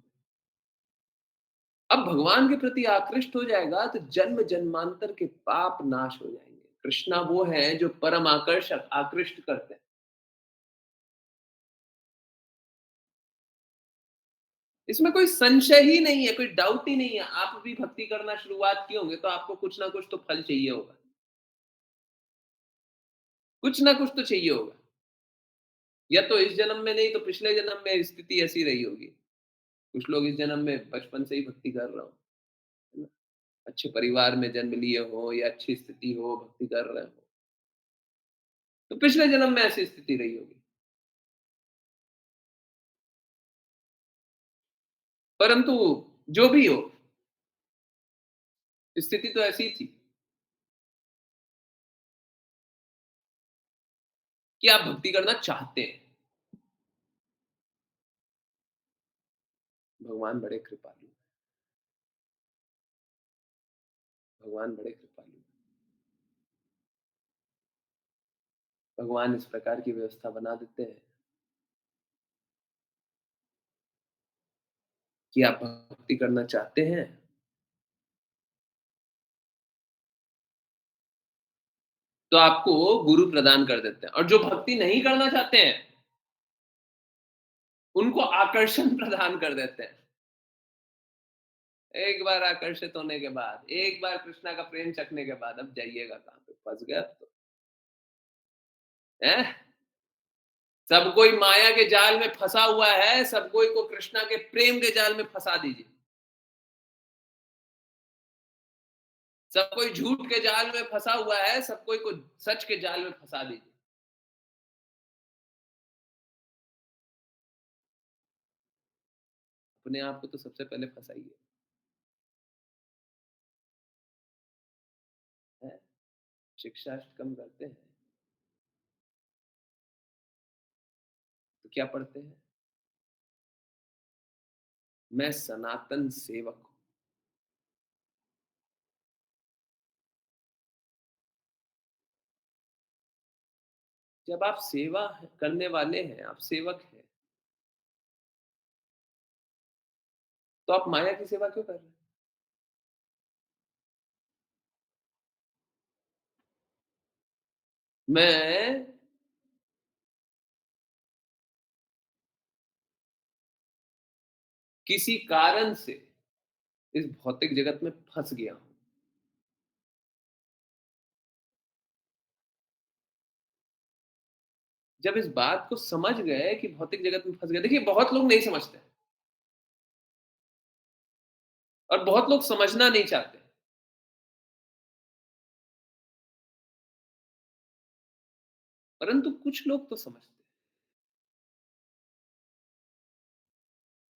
अब भगवान के प्रति आकृष्ट हो जाएगा तो जन्म-जन्मांतर के पाप नाश हो जाएँगे। कृष्णा वो हैं जो परम आकर्षक आकृष्ट करते हैं। इसमें कोई संशय ही नहीं है, कोई डाउट ही नहीं है। आप भी भक्ति करना शुरुआत किए होंगे तो आपको कुछ ना कुछ तो फल चाहिए होगा। कुछ ना कुछ तो चाहिए होगा। या तो इस जन्म में नहीं तो पिछले जन्म में स्थिति ऐसी रही होगी। कुछ लोग इस जन्म में बचपन से ही भक्ति कर रहे हो, है ना? अच्छे परिवार में जन्म लिए हो या अच्छी स्थिति हो, भक्ति कर रहे हो। तो पिछले जन्म में ऐसी स्थिति रही होगी। परंतु जो भी हो, स्थिति तो ऐसी थी कि आप भक्ति करना चाहते हैं। भगवान बड़े कृपालु हैं, भगवान बड़े कृपालु हैं। भगवान इस प्रकार की व्यवस्था बना देते हैं कि आप भक्ति करना चाहते हैं, तो आपको गुरु प्रदान कर देते हैं और जो भक्ति नहीं करना चाहते हैं, उनको आकर्षण प्रदान कर देते हैं। एक बार आकर्षित होने के बाद, एक बार कृष्णा का प्रेम चखने के बाद अब जाइएगा कहाँ पे? फँस गए अब तो, हैं? सब कोई माया के जाल में फंसा हुआ है, सब कोई को कृष्णा के प्रेम के जाल में फंसा दीजिए। सब कोई झूठ के जाल में फंसा हुआ है, सब कोई को सच के जाल में फंसा दीजिए। अपने आप को तो सबसे पहले फंसाइए। हैं? शिक्षाष्टकम करते हैं तो क्या पढ़ते हैं? मैं सनातन सेवक हूं। जब आप सेवा करने वाले हैं, आप सेवक हैं, तो आप माया की सेवा क्यों कर रहे हैं? मैं किसी कारण से इस भौतिक जगत में फंस गया हूं। जब इस बात को समझ गए कि भौतिक जगत में फंस गए, देखिए बहुत लोग नहीं समझते और बहुत लोग समझना नहीं चाहते, परंतु कुछ लोग तो समझते हैं।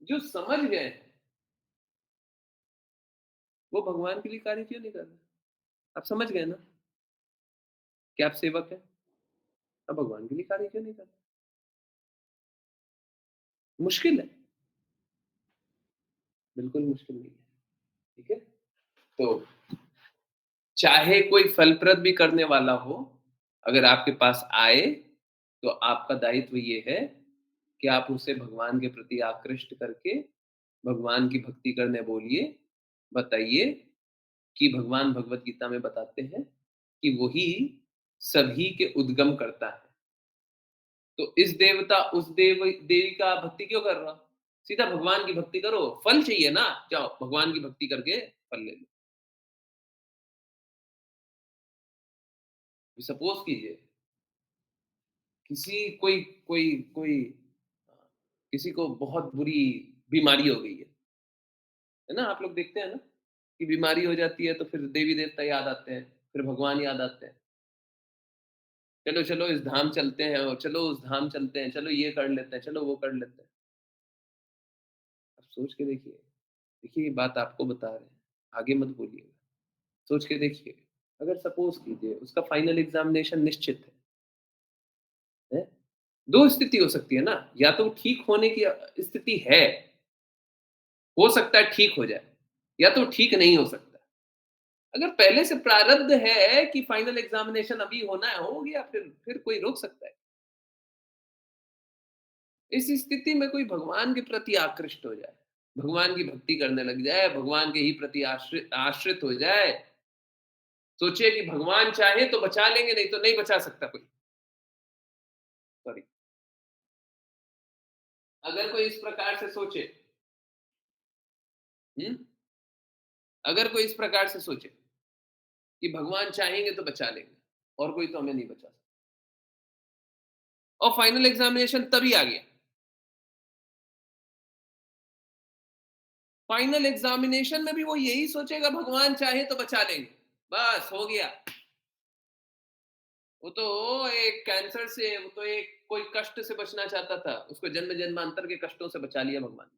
जो समझ गए हैं, वो भगवान के लिए कार्य क्यों नहीं कर रहे? आप समझ गए ना कि आप सेवक हैं, अब भगवान के लिए कार्य क्यों नहीं कर रहे? मुश्किल है? बिल्कुल मुश्किल नहीं है। ठीक है, तो चाहे कोई फलप्रद भी करने वाला हो, अगर आपके पास आए, तो आपका दायित्व ये है कि आप उसे भगवान के प्रति आकृष्ट करके भगवान की भक्ति करने बोलिए। बताइए कि भगवान भगवत गीता में बताते हैं कि वही सभी के उद्गम करता है। तो इस देवता उस देवी का भक्ति क्यों कर रहा हो? सीधा भगवान की भक्ति करो, फल चाहिए ना, जाओ भगवान की भक्ति करके फल ले लो। सपोज कीजिए किसी कोई कोई कोई किसी को बहुत बुरी बीमारी हो गई है ना? आप लोग देखते हैं ना कि बीमारी हो जाती है तो फिर देवी देवता याद आते हैं, फिर भगवान याद आते हैं। चलो चलो इस धाम चलते हैं और चलो उस धाम चलते हैं, चलो ये कर लेते हैं, चलो वो कर लेते हैं। अब सोच के देखिए, देखिए ये बात आपको बता रहे हैं, आगे मत बोलिएगा। सोच के देखिए, अगर सपोज कीजिए उसका फाइनल एग्जामिनेशन निश्चित है? 2 स्थिति हो सकती है ना, या तो ठीक होने की स्थिति है, हो सकता है ठीक हो जाए, या तो ठीक नहीं हो सकता। अगर पहले से प्रारब्ध है कि फाइनल एग्जामिनेशन अभी होना है, हो गया, फिर कोई रोक सकता है? इस स्थिति में कोई भगवान के प्रति आकृष्ट हो जाए, भगवान की भक्ति करने लग जाए, भगवान के ही प्रति आश्रित आश्रित हो जाए, सोचिए कि भगवान चाहे तो बचा लेंगे, नहीं तो नहीं बचा सकता कोई। सॉरी, अगर कोई इस प्रकार से सोचे, हम्म, अगर कोई इस प्रकार से सोचे कि भगवान चाहेंगे तो बचा लेंगे और कोई तो हमें नहीं बचा सकता, और फाइनल एग्जामिनेशन तभी आ गया, फाइनल एग्जामिनेशन में भी वो यही सोचेगा भगवान चाहे तो बचा लेंगे, बस हो गया। वो तो एक कैंसर से, वो तो एक कोई कष्ट से बचना चाहता था, उसको जन्म जन्मांतर के कष्टों से बचा लिया भगवान।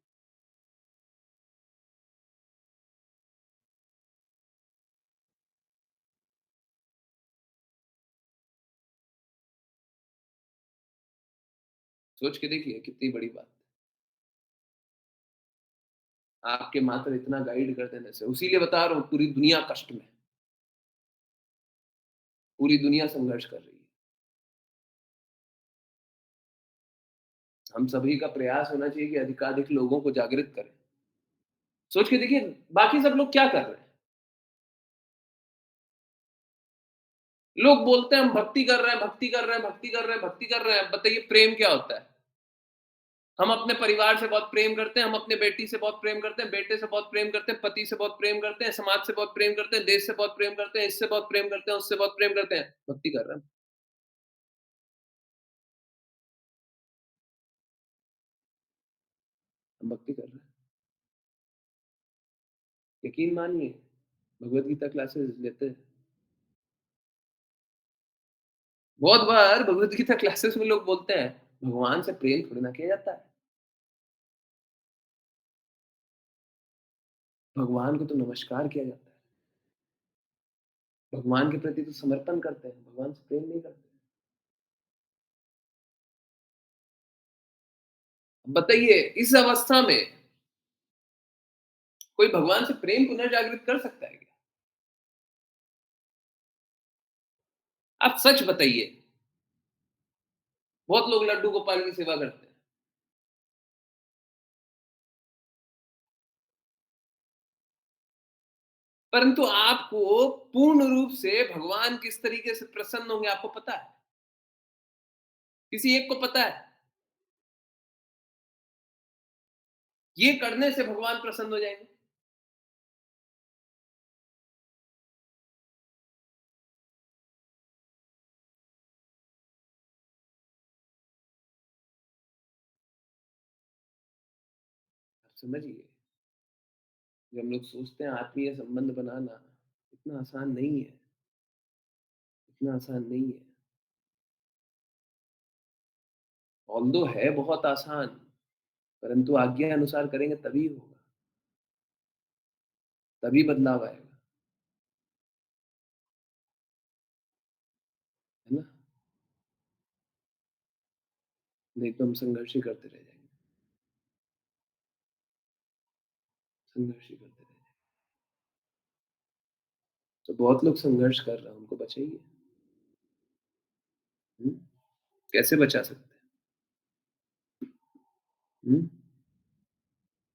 सोच के देखिए कितनी बड़ी बात है, आपके मात्र इतना गाइड कर देने से। उसीलिए बता रहा हूं, पूरी दुनिया कष्ट में, पूरी दुनिया संघर्ष कर रही है। हम सभी का प्रयास होना चाहिए कि अधिकाधिक लोगों को जागृत करें। सोच के देखिए बाकी सब लोग क्या कर रहे हैं। लोग बोलते हैं हम भक्ति कर रहे हैं, भक्ति कर रहे हैं, भक्ति कर रहे हैं, भक्ति कर रहे हैं। बताइए प्रेम क्या होता है? हम अपने परिवार से बहुत प्रेम करते हैं, हम अपने बेटी से बहुत प्रेम करते हैं, बेटे से बहुत प्रेम करते हैं, पति से बहुत प्रेम करते हैं, समाज से बहुत प्रेम करते हैं, देश से बहुत प्रेम करते हैं, इससे बहुत प्रेम करते हैं, उससे बहुत प्रेम करते हैं। भक्ति कर रहे हैं। हम भक्ति कर रहे हैं। यकीन मानिए, भगवत गीता क्लासेस लेते हैं। बहुत बार भगवत गीता क्लासेस में लोग बोलते हैं, भगवान से प्रेम थोड़ी ना किया जाता है। भगवान को तो नमस्कार किया जाता है। भगवान के प्रति तो समर्पण करते हैं, भगवान से प्रेम नहीं करते। बताइए, इस अवस्था में कोई भगवान से प्रेम पुनर्जागृत कर सकता है क्या? आप सच बताइए। बहुत लोग लड्डू गोपाल की सेवा करते हैं। परंतु आपको पूर्ण रूप से भगवान किस तरीके से प्रसन्न होंगे आपको पता है? किसी एक को पता है? ये करने से भगवान प्रसन्न हो जाएंगे। आप समझिए, जब हम लोग सोचते हैं आत्मीय संबंध बनाना इतना आसान नहीं है, इतना आसान नहीं है। ऑल्दो है बहुत आसान, परंतु आज्ञा अनुसार करेंगे तभी होगा, तभी बदलाव आएगा, है ना? नहीं तो हम संघर्ष ही करते रह जाएंगे, संघर्ष ही करते रह जाएंगे। तो बहुत लोग संघर्ष कर रहे हैं, उनको बचाइए। हम्म? कैसे बचा सकते हैं?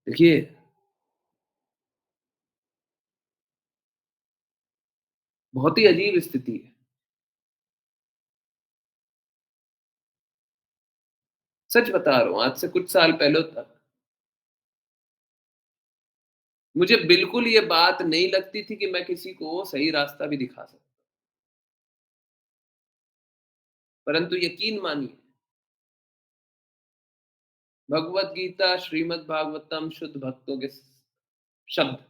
देखिए, बहुत ही अजीब स्थिति है। सच बता रहा हूं, आज से कुछ साल पहले तक मुझे बिल्कुल ये बात नहीं लगती थी कि मैं किसी को सही रास्ता भी दिखा सकता। परंतु यकीन मानिए, भगवत गीता, श्रीमद् भागवतम शुद्ध भक्तों के शब्द।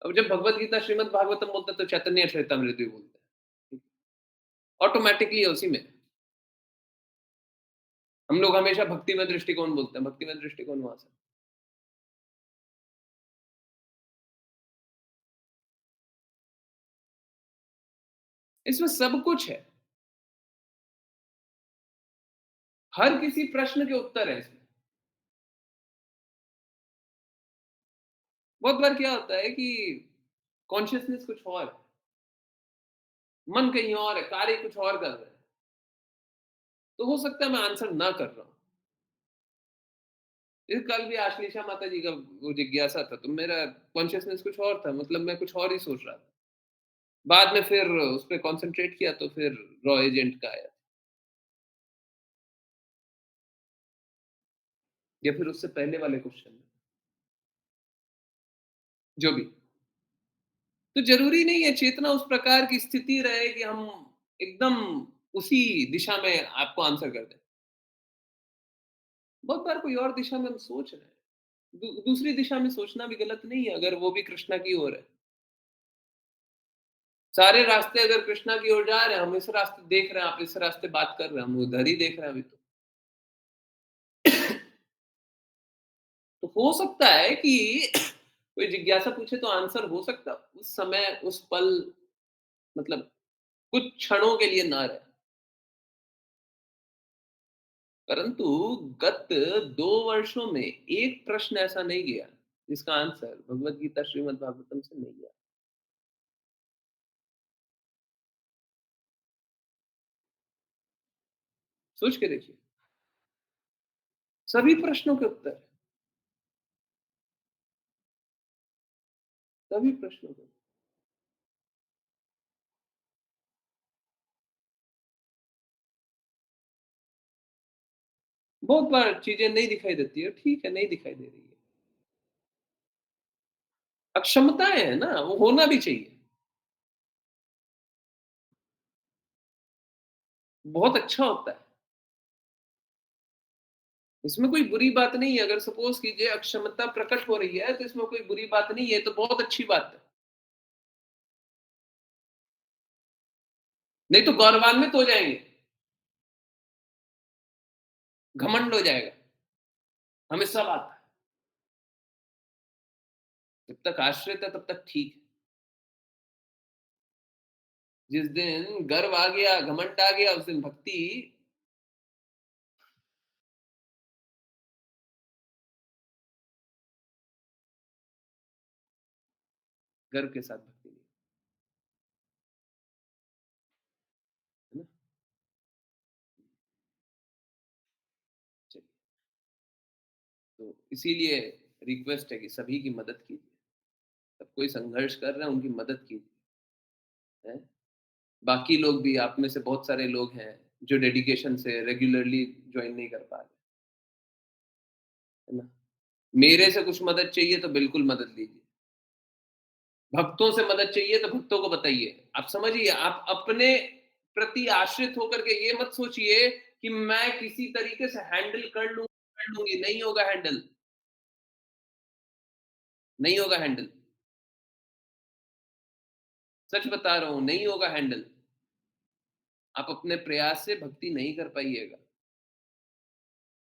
अब जब भगवत गीता, श्रीमद् भागवतम बोलते हैं तो चैतन्य चरितमृत भी बोलते हैं। ऑटोमेटिकली है उसी में। हम लोग हमेशा भक्ति में दृष्टिकोण बोलते हैं, भक्ति में दृष्टिकोण वहां से। इसमें सब कुछ है, हर किसी प्रश्न के उत्तर है इसमें। बहुत बार क्या होता है कि कॉन्शियसनेस कुछ और है, मन कहीं और है, कार्य कुछ और कर रहा है, तो हो सकता है मैं आंसर ना कर रहा हूं। इस कल भी आश्लेषा माता जी का वो जिज्ञासा था, तो मेरा कॉन्शियसनेस कुछ और था, मतलब मैं कुछ और ही सोच रहा था। बाद में फिर उस पर कॉन्सेंट्रेट किया तो फिर रॉ एजेंट का आया, या फिर उससे पहले वाले क्वेश्चन में, जो भी। तो जरूरी नहीं है चेतना उस प्रकार की स्थिति रहे कि हम एकदम उसी दिशा में आपको आंसर कर दें। बहुत बार कोई और दिशा में हम सोच रहे हैं। दूसरी दिशा में सोचना भी गलत नहीं है, अगर वो भी कृष्णा की ओर है। सारे रास्ते अगर कृष्णा की ओर जा रहे हैं, हम इस रास्ते देख रहे हैं, आप इस रास्ते बात कर रहे हैं, हम उधर ही देख रहे हैं अभी तो। तो हो सकता है कि कोई जिज्ञासा पूछे तो आंसर हो सकता उस समय, उस पल, मतलब कुछ क्षणों के लिए ना रहे। परंतु गत 2 वर्षों में एक प्रश्न ऐसा नहीं गया जिसका आंसर भगवत गीता, श्रीमद् भागवतम से नहीं गया। सोच के देखिए, सभी प्रश्नों के उत्तर, सभी प्रश्नों के उत्तर। बहुत बार चीजें नहीं दिखाई देती है, ठीक है, नहीं दिखाई दे रही है। अक्षमताएं है ना, वो होना भी चाहिए। बहुत अच्छा होता है। इसमें कोई बुरी बात नहीं है, अगर सपोज कीजिए अक्षमता प्रकट हो रही है तो इसमें कोई बुरी बात नहीं है, तो बहुत अच्छी बात है। नहीं तो गौरवान्वित हो जाएंगे, घमंड हो जाएगा, हमें सब आता है। जब तक आश्रित है तब तक ठीक है। जिस दिन गर्व आ गया, घमंड आ गया, उस दिन भक्ति गर्व के साथ भक्ति नहीं, है ना? चलिए, तो इसीलिए रिक्वेस्ट है कि सभी की मदद कीजिए, सब कोई संघर्ष कर रहे हैं, उनकी मदद कीजिए, हैं? बाकी लोग भी, आप में से बहुत सारे लोग हैं जो डेडिकेशन से रेगुलरली ज्वाइन नहीं कर पा रहे, है ना? मेरे से कुछ मदद चाहिए तो बिल्कुल मदद लीजिए, भक्तों से मदद चाहिए तो भक्तों को बताइए। आप समझिए, आप अपने प्रति आश्रित होकर के ये मत सोचिए कि मैं किसी तरीके से हैंडल कर लूंगी, नहीं होगा हैंडल, नहीं होगा हैंडल, सच बता रहा हूं, नहीं होगा हैंडल। आप अपने प्रयास से भक्ति नहीं कर पाइएगा।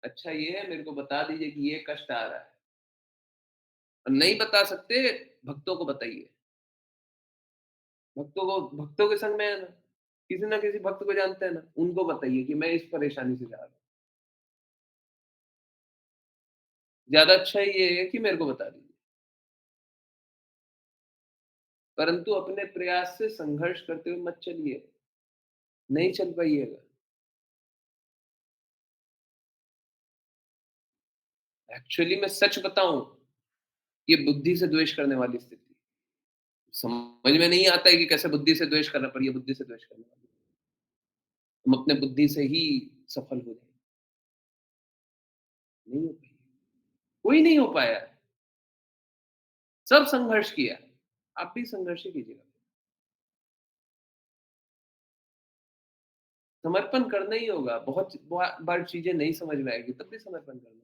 अच्छा ये है, मेरे को बता दीजिए कि ये कष्ट आ रहा है, और नहीं बता सकते, भक्तों को बताइए। भक्तों के संग में है ना, किसी ना किसी भक्त को जानते हैं ना, उनको बताइए कि मैं इस परेशानी से जा रहा हूँ। ज्यादा अच्छा ये है कि मेरे को बता दीजिए, परंतु अपने प्रयास से संघर्ष करते हुए मत चलिए, नहीं चल पाइएगा। एक्चुअली मैं सच बताऊं, ये बुद्धि से द्वेष करने वाली स्थिति, समझ में नहीं आता है कि कैसे बुद्धि से द्वेष करना, पर ये बुद्धि से द्वेष करने वाली, हम अपने बुद्धि से ही सफल हो जाए, नहीं हो पाएगी, कोई नहीं हो पाया है। सब संघर्ष किया, आप भी संघर्ष ही कीजिएगा। समर्पण करना ही होगा, बहुत बार चीजें नहीं समझ में आएगी, तब भी समर्पण करना होगा।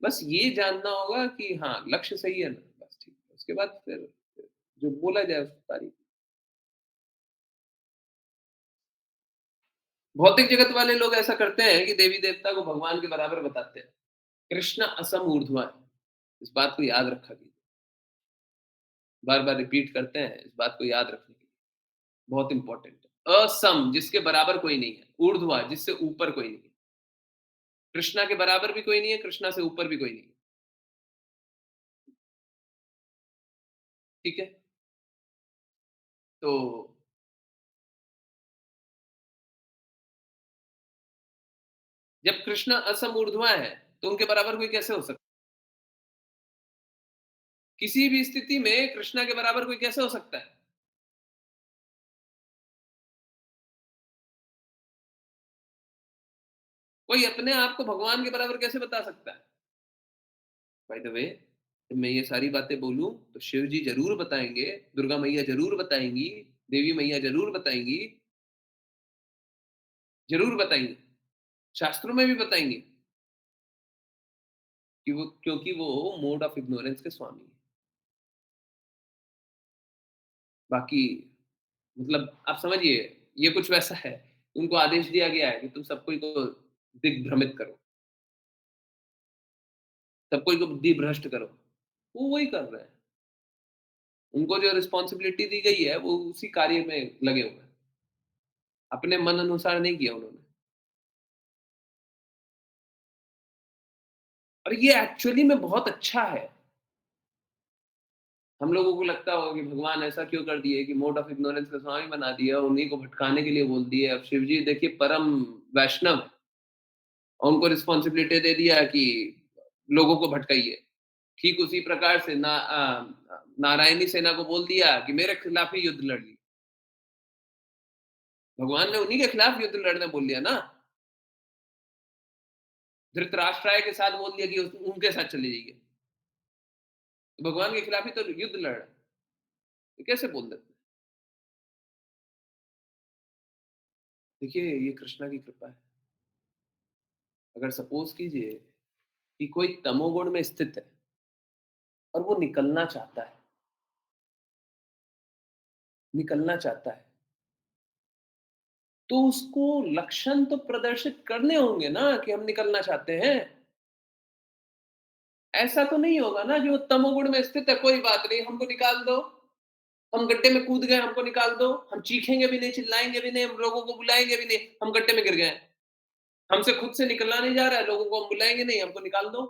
बस ये जानना होगा कि हाँ लक्ष्य सही है ना, बस ठीक है, उसके बाद फिर जो बोला जाए उसकी तारीफ। भौतिक जगत वाले लोग ऐसा करते हैं कि देवी देवता को भगवान के बराबर बताते हैं, कृष्ण असम ऊर्ध्वा है, इस बात को याद रखा कीजिए, बार बार रिपीट करते हैं, इस बात को याद रखने के लिए बहुत इंपॉर्टेंट है। असम जिसके बराबर कोई नहीं है, ऊर्ध्वा जिससे ऊपर कोई नहीं है, कृष्णा के बराबर भी कोई नहीं है, कृष्णा से ऊपर भी कोई नहीं है, ठीक है? तो जब कृष्ण असम ऊर्ध्वा है तो उनके बराबर कोई कैसे हो सकता है? किसी भी स्थिति में कृष्णा के बराबर कोई कैसे हो सकता है? कोई अपने आप को भगवान के बराबर कैसे बता सकता है? बाय द वे, जब मैं ये सारी बातें बोलूं तो शिव जी जरूर बताएंगे, दुर्गा मैया जरूर बताएंगी, देवी मैया जरूर बताएंगी, जरूर बताएंगी, शास्त्रों में भी बताएंगे कि वो, क्योंकि वो मोड ऑफ इग्नोरेंस के स्वामी है। बाकी मतलब आप समझिए, ये कुछ वैसा है, उनको आदेश दिया गया है कि तुम सबको को दिग्भ्रमित करो, सबको को बुद्धि भ्रष्ट करो, वो वही कर रहे हैं। उनको जो रिस्पॉन्सिबिलिटी दी गई है वो उसी कार्य में लगे हुए हैं, अपने मन अनुसार नहीं किया उन्होंने। और ये एक्चुअली में बहुत अच्छा है। हम लोगों को लगता होगा कि भगवान ऐसा क्यों कर दिए कि मोड ऑफ इग्नोरेंस का स्वामी बना दिया, उन्हीं को भटकाने के लिए बोल दिए। अब शिव जी देखिए परम वैष्णव है, और उनको रिस्पॉन्सिबिलिटी दे दिया कि लोगों को भटकाइए। ठीक उसी प्रकार से नारायणी सेना को बोल दिया कि मेरे खिलाफ ही युद्ध लड़िए। भगवान ने उन्हीं के खिलाफ युद्ध लड़ने बोल दिया ना, धृतराष्ट्र के साथ बोल दिया कि उनके साथ चले जाइए, तो भगवान के खिलाफ ही तो युद्ध लड़ रहे हैं, तो कैसे बोल देते हैं? देखिए, ये कृष्णा की कृपा है। अगर सपोज़ कीजिए कि कोई तमोगुण में स्थित है और वो निकलना चाहता है, तो उसको लक्षण तो प्रदर्शित करने होंगे ना कि हम निकलना चाहते हैं। ऐसा तो नहीं होगा ना जो तमोगुण में स्थित है, कोई बात नहीं, हमको निकाल दो, हम गड्ढे में कूद गए, हमको निकाल दो, हम चीखेंगे भी नहीं, चिल्लाएँगे भी नहीं, हम लोगों को बुलाएँगे भी नहीं, हम गड्ढे में गिर गए। हमसे खुद से निकलना नहीं जा रहा है, लोगों को हम बुलाएँगे नहीं, हमको निकाल दो।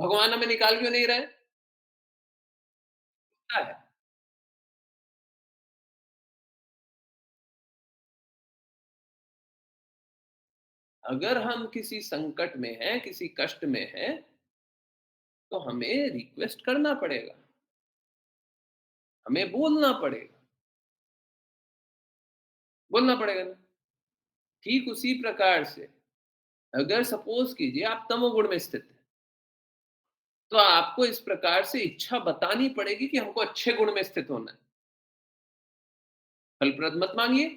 भगवान हमें निकाल क्यों नहीं रहे? क्या है? अगर हम किसी संकट में हैं, किसी कष्ट में हैं, तो हमें रिक्वेस्ट करना पड़ेगा, हमें बोलना पड़ेगा ना। ठीक उसी प्रकार से अगर सपोज़ कीजिए आप तमोगुण में स्थित हैं, तो आपको इस प्रकार से इच्छा बतानी पड़ेगी कि हमको अच्छे गुण में स्थित होना है। फलप्रद मत माँगिए,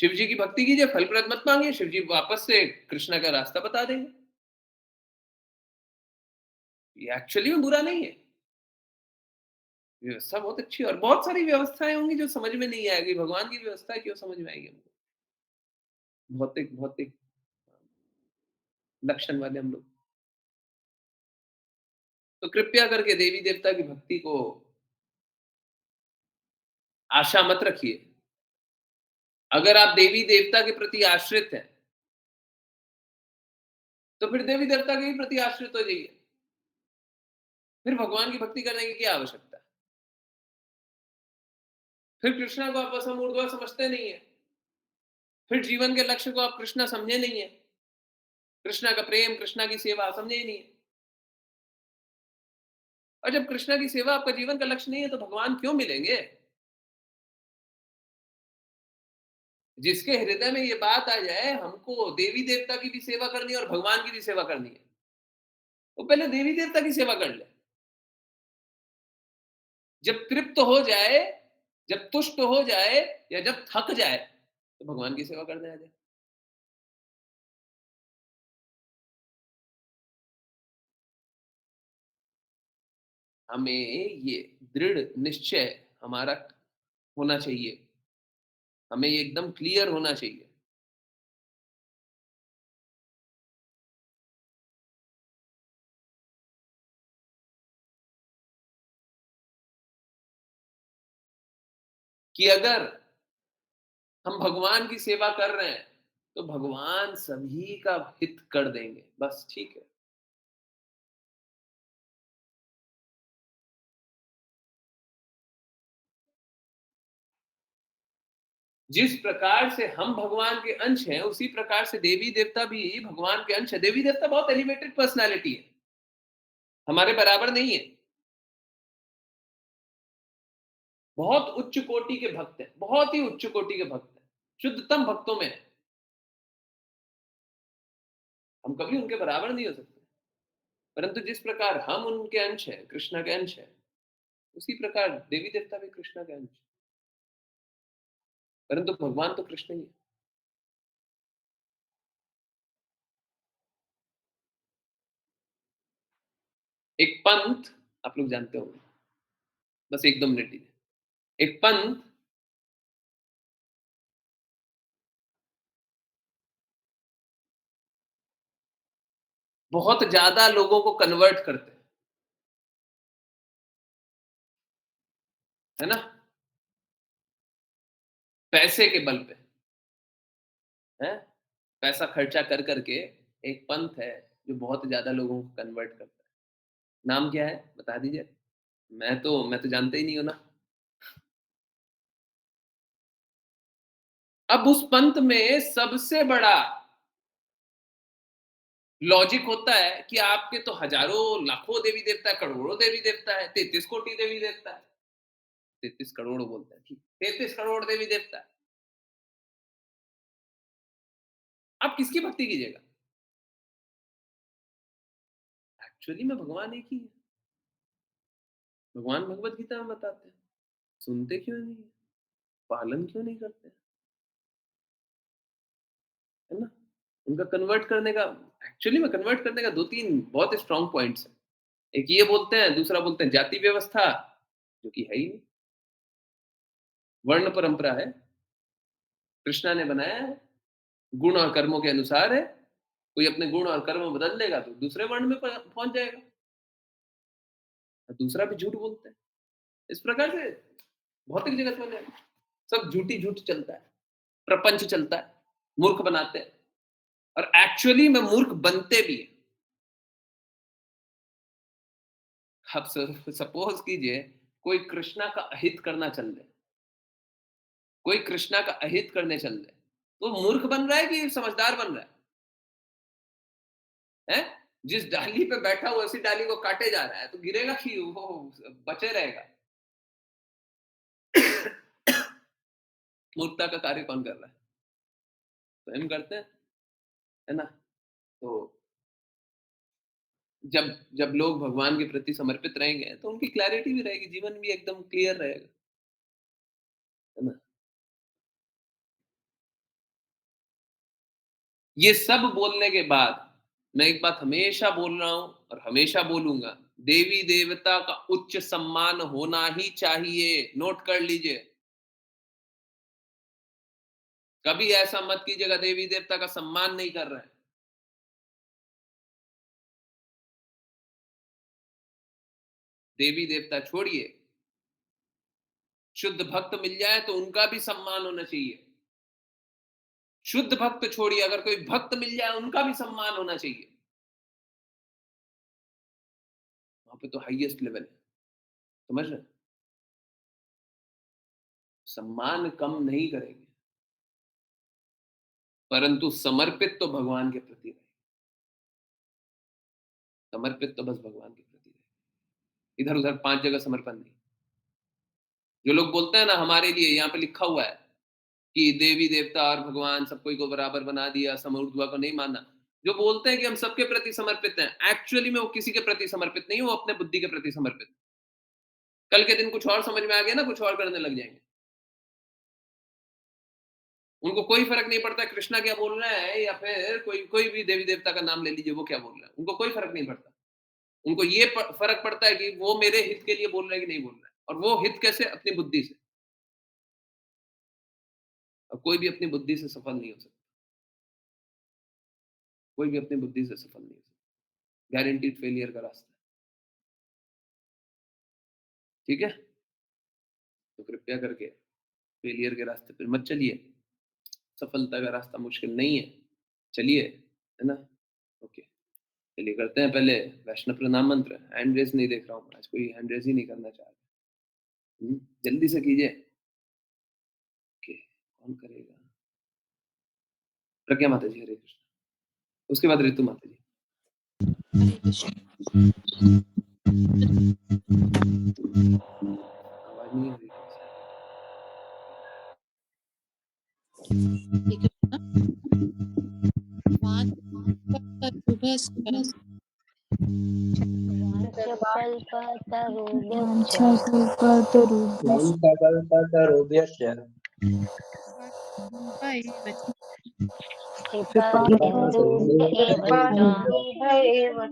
शिव जी की भक्ति कीजिए, फलप्रद मत माँगिए, शिव जी वापस से कृष्ण का रास्ता बता देंगे। ये एक्चुअली में बुरा नहीं है। व्यवस्था बहुत अच्छी है और बहुत सारी व्यवस्थाएँ होंगी जो समझ में नहीं आएगी, भगवान की व्यवस्था क्यों समझ में आएगी हमको? भौतिक भौतिक लक्षण वाले हम लोग। तो कृपया करके देवी-देवता की भक्ति को आशा मत रखिए। अगर आप देवी-देवता के प्रति आश्रित हैं, तो फिर देवी-देवता के ही प्रति आश्रित हो जाइए। फिर भगवान की भक्ति करने की क्या आवश्यकता है? फिर कृष्णा को आप असम ऊर्ध्वा समझते नहीं है। फिर जीवन के लक्ष्य को आप कृष्णा समझे नहीं है। कृष्णा का प्रेम, कृष्णा की सेवा समझे ही नहीं है। और जब कृष्णा की सेवा आपका जीवन का लक्ष्य नहीं है, तो भगवान क्यों मिलेंगे? जिसके हृदय में ये बात आ जाए, हमको देवी-देवता की भी सेवा करनी है और भगवान की भी सेवा करनी है, वो पहले देवी-देवता की सेवा कर ले। जब तृप्त हो जाए, जब तुष्ट हो जाए या जब थक जाए, तो भगवान की सेवा करने आ जाए। हमें ये दृढ़ निश्चय हमारा होना चाहिए। हमें ये एकदम क्लियर होना चाहिए। कि अगर हम भगवान की सेवा कर रहे हैं, तो भगवान सभी का हित कर देंगे, बस ठीक है। जिस प्रकार से हम भगवान के अंश हैं, उसी प्रकार से देवी-देवता भी भगवान के अंश हैं। देवी-देवता बहुत एलिवेटेड पर्सनैलिटी है, हमारे बराबर नहीं है। बहुत उच्च कोटि के भक्त हैं, बहुत ही उच्च कोटि के भक्त हैं, शुद्धतम भक्तों में हैं। हम कभी उनके बराबर नहीं हो सकते। परंतु जिस प्रकार हम उनके अंश हैं, कृष्ण के अंश हैं, उसी प्रकार देवी-देवता भी कृष्ण के अंश हैं। परंतु भगवान तो कृष्ण ही है। एक पंथ आप लोग जानते होंगे, बस 1-2 मिनट दीजिए। एक पंथ बहुत ज़्यादा लोगों को कन्वर्ट करते हैं, है ना? पैसे के बल पे, हैं? पैसा खर्चा कर के एक पंथ है, जो बहुत ज़्यादा लोगों को कन्वर्ट करता है। नाम क्या है? बता दीजिए। मैं तो जानता ही नहीं हूँ ना। अब उस पंथ में सबसे बड़ा लॉजिक होता है कि आपके तो हज़ारों, लाखों देवी-देवता है, करोड़ों देवी-देवता है, 33 कोटि देवी-देवता है। 33 करोड़ बोलते हैं, ठीक। 33 करोड़ देवी-देवता है। आप किसकी भक्ति कीजिएगा? एक्चुअली में भगवान एक ही है। भगवान भगवत गीता में बताते हैं। सुनते क्यों नहीं है? पालन क्यों नहीं करते? उनका कन्वर्ट करने का, एक्चुअली में कन्वर्ट करने का 2-3 बहुत स्ट्रॉन्ग पॉइंट्स हैं। एक ये बोलते हैं, दूसरा बोलते हैं जाति व्यवस्था, जो कि है ही नहीं। वर्ण परंपरा है, कृष्णा ने बनाया है, गुण और कर्मों के अनुसार है। कोई अपने गुण और कर्म बदल लेगा तो दूसरे वर्ण में पहुंच जाएगा, और दूसरा भी झूठ बोलते हैं। इस प्रकार से भौतिक जगत में सब झूठ चलता है, प्रपंच चलता है, मूर्ख बनाते हैं, और एक्चुअली में मूर्ख बनते भी हैं। अब सपोज कीजिए कोई कृष्णा का अहित करना चल रहे, कोई कृष्णा का अहित करने चल रहे, तो मूर्ख बन रहा है कि समझदार बन रहा है? जिस डाली पे बैठा हुआ उसी डाली को काटे जा रहा है, तो गिरेगा कि वो बचे रहेगा? मूर्खता का कार्य कौन कर रहा है? स्वयं करते हैं, है ना? तो जब जब लोग भगवान के प्रति समर्पित रहेंगे तो उनकी क्लैरिटी भी रहेगी, जीवन भी एकदम क्लियर रहेगा, है ना? ये सब बोलने के बाद मैं एक बात हमेशा बोल रहा हूं और हमेशा बोलूंगा, देवी देवता का उच्च सम्मान होना ही चाहिए। नोट कर लीजिए, कभी ऐसा मत कीजिएगा देवी देवता का सम्मान नहीं कर रहे हैं। देवी देवता छोड़िए, शुद्ध भक्त मिल जाए तो उनका भी सम्मान होना चाहिए। शुद्ध भक्त छोड़िए, अगर कोई भक्त मिल जाए उनका भी सम्मान होना चाहिए। वहां पे तो हाईएस्ट लेवल है, समझ रहे? सम्मान कम नहीं करेंगे, परंतु समर्पित तो भगवान के प्रति रहे। समर्पित तो बस भगवान के प्रति रहे, इधर उधर 5 जगह समर्पण नहीं। जो लोग बोलते हैं ना हमारे लिए यहाँ पे लिखा हुआ है कि देवी देवता और भगवान सब कोई को बराबर बना दिया, समऊर्ध्वा को नहीं मानना, जो बोलते हैं कि हम सबके प्रति समर्पित हैं, एक्चुअली में वो किसी के प्रति समर्पित नहीं, वो अपने बुद्धि के प्रति समर्पित। कल के दिन कुछ और समझ में आ गया ना, कुछ और करने लग जाएंगे। उनको कोई फर्क नहीं पड़ता कृष्णा क्या बोल रहा है, या फिर कोई कोई भी देवी देवता का नाम ले लीजिए, वो क्या बोल रहा है, उनको कोई फर्क नहीं पड़ता। उनको ये फर्क पड़ता है कि वो मेरे हित के लिए बोल रहा है कि नहीं बोल रहा है, और वो हित कैसे? अपनी बुद्धि से। और कोई भी अपनी बुद्धि से सफल नहीं हो सकता, कोई भी अपनी बुद्धि से सफल नहीं हो सकता, गारंटीड फेलियर का रास्ता है। ठीक है, तो कृपया करके फेलियर के रास्ते पर मत चलिए, सफलता का रास्ता मुश्किल नहीं है, चलिए, है ना? ओके, चलिए करते हैं पहले वैष्णव प्रणाम मंत्र। हैंड रेस नहीं देख रहा हूँ आज, कोई हैंड रेस ही नहीं करना चाह रहा। जल्दी से कीजिए। ओके, कौन करेगा? प्रज्ञा माता जी, हरे कृष्ण। उसके बाद ऋतु माता जी। आवाज नहीं आ रही। वाञ्छकल्पतरुभ्यश्च कृपासिन्धुभ्य एव च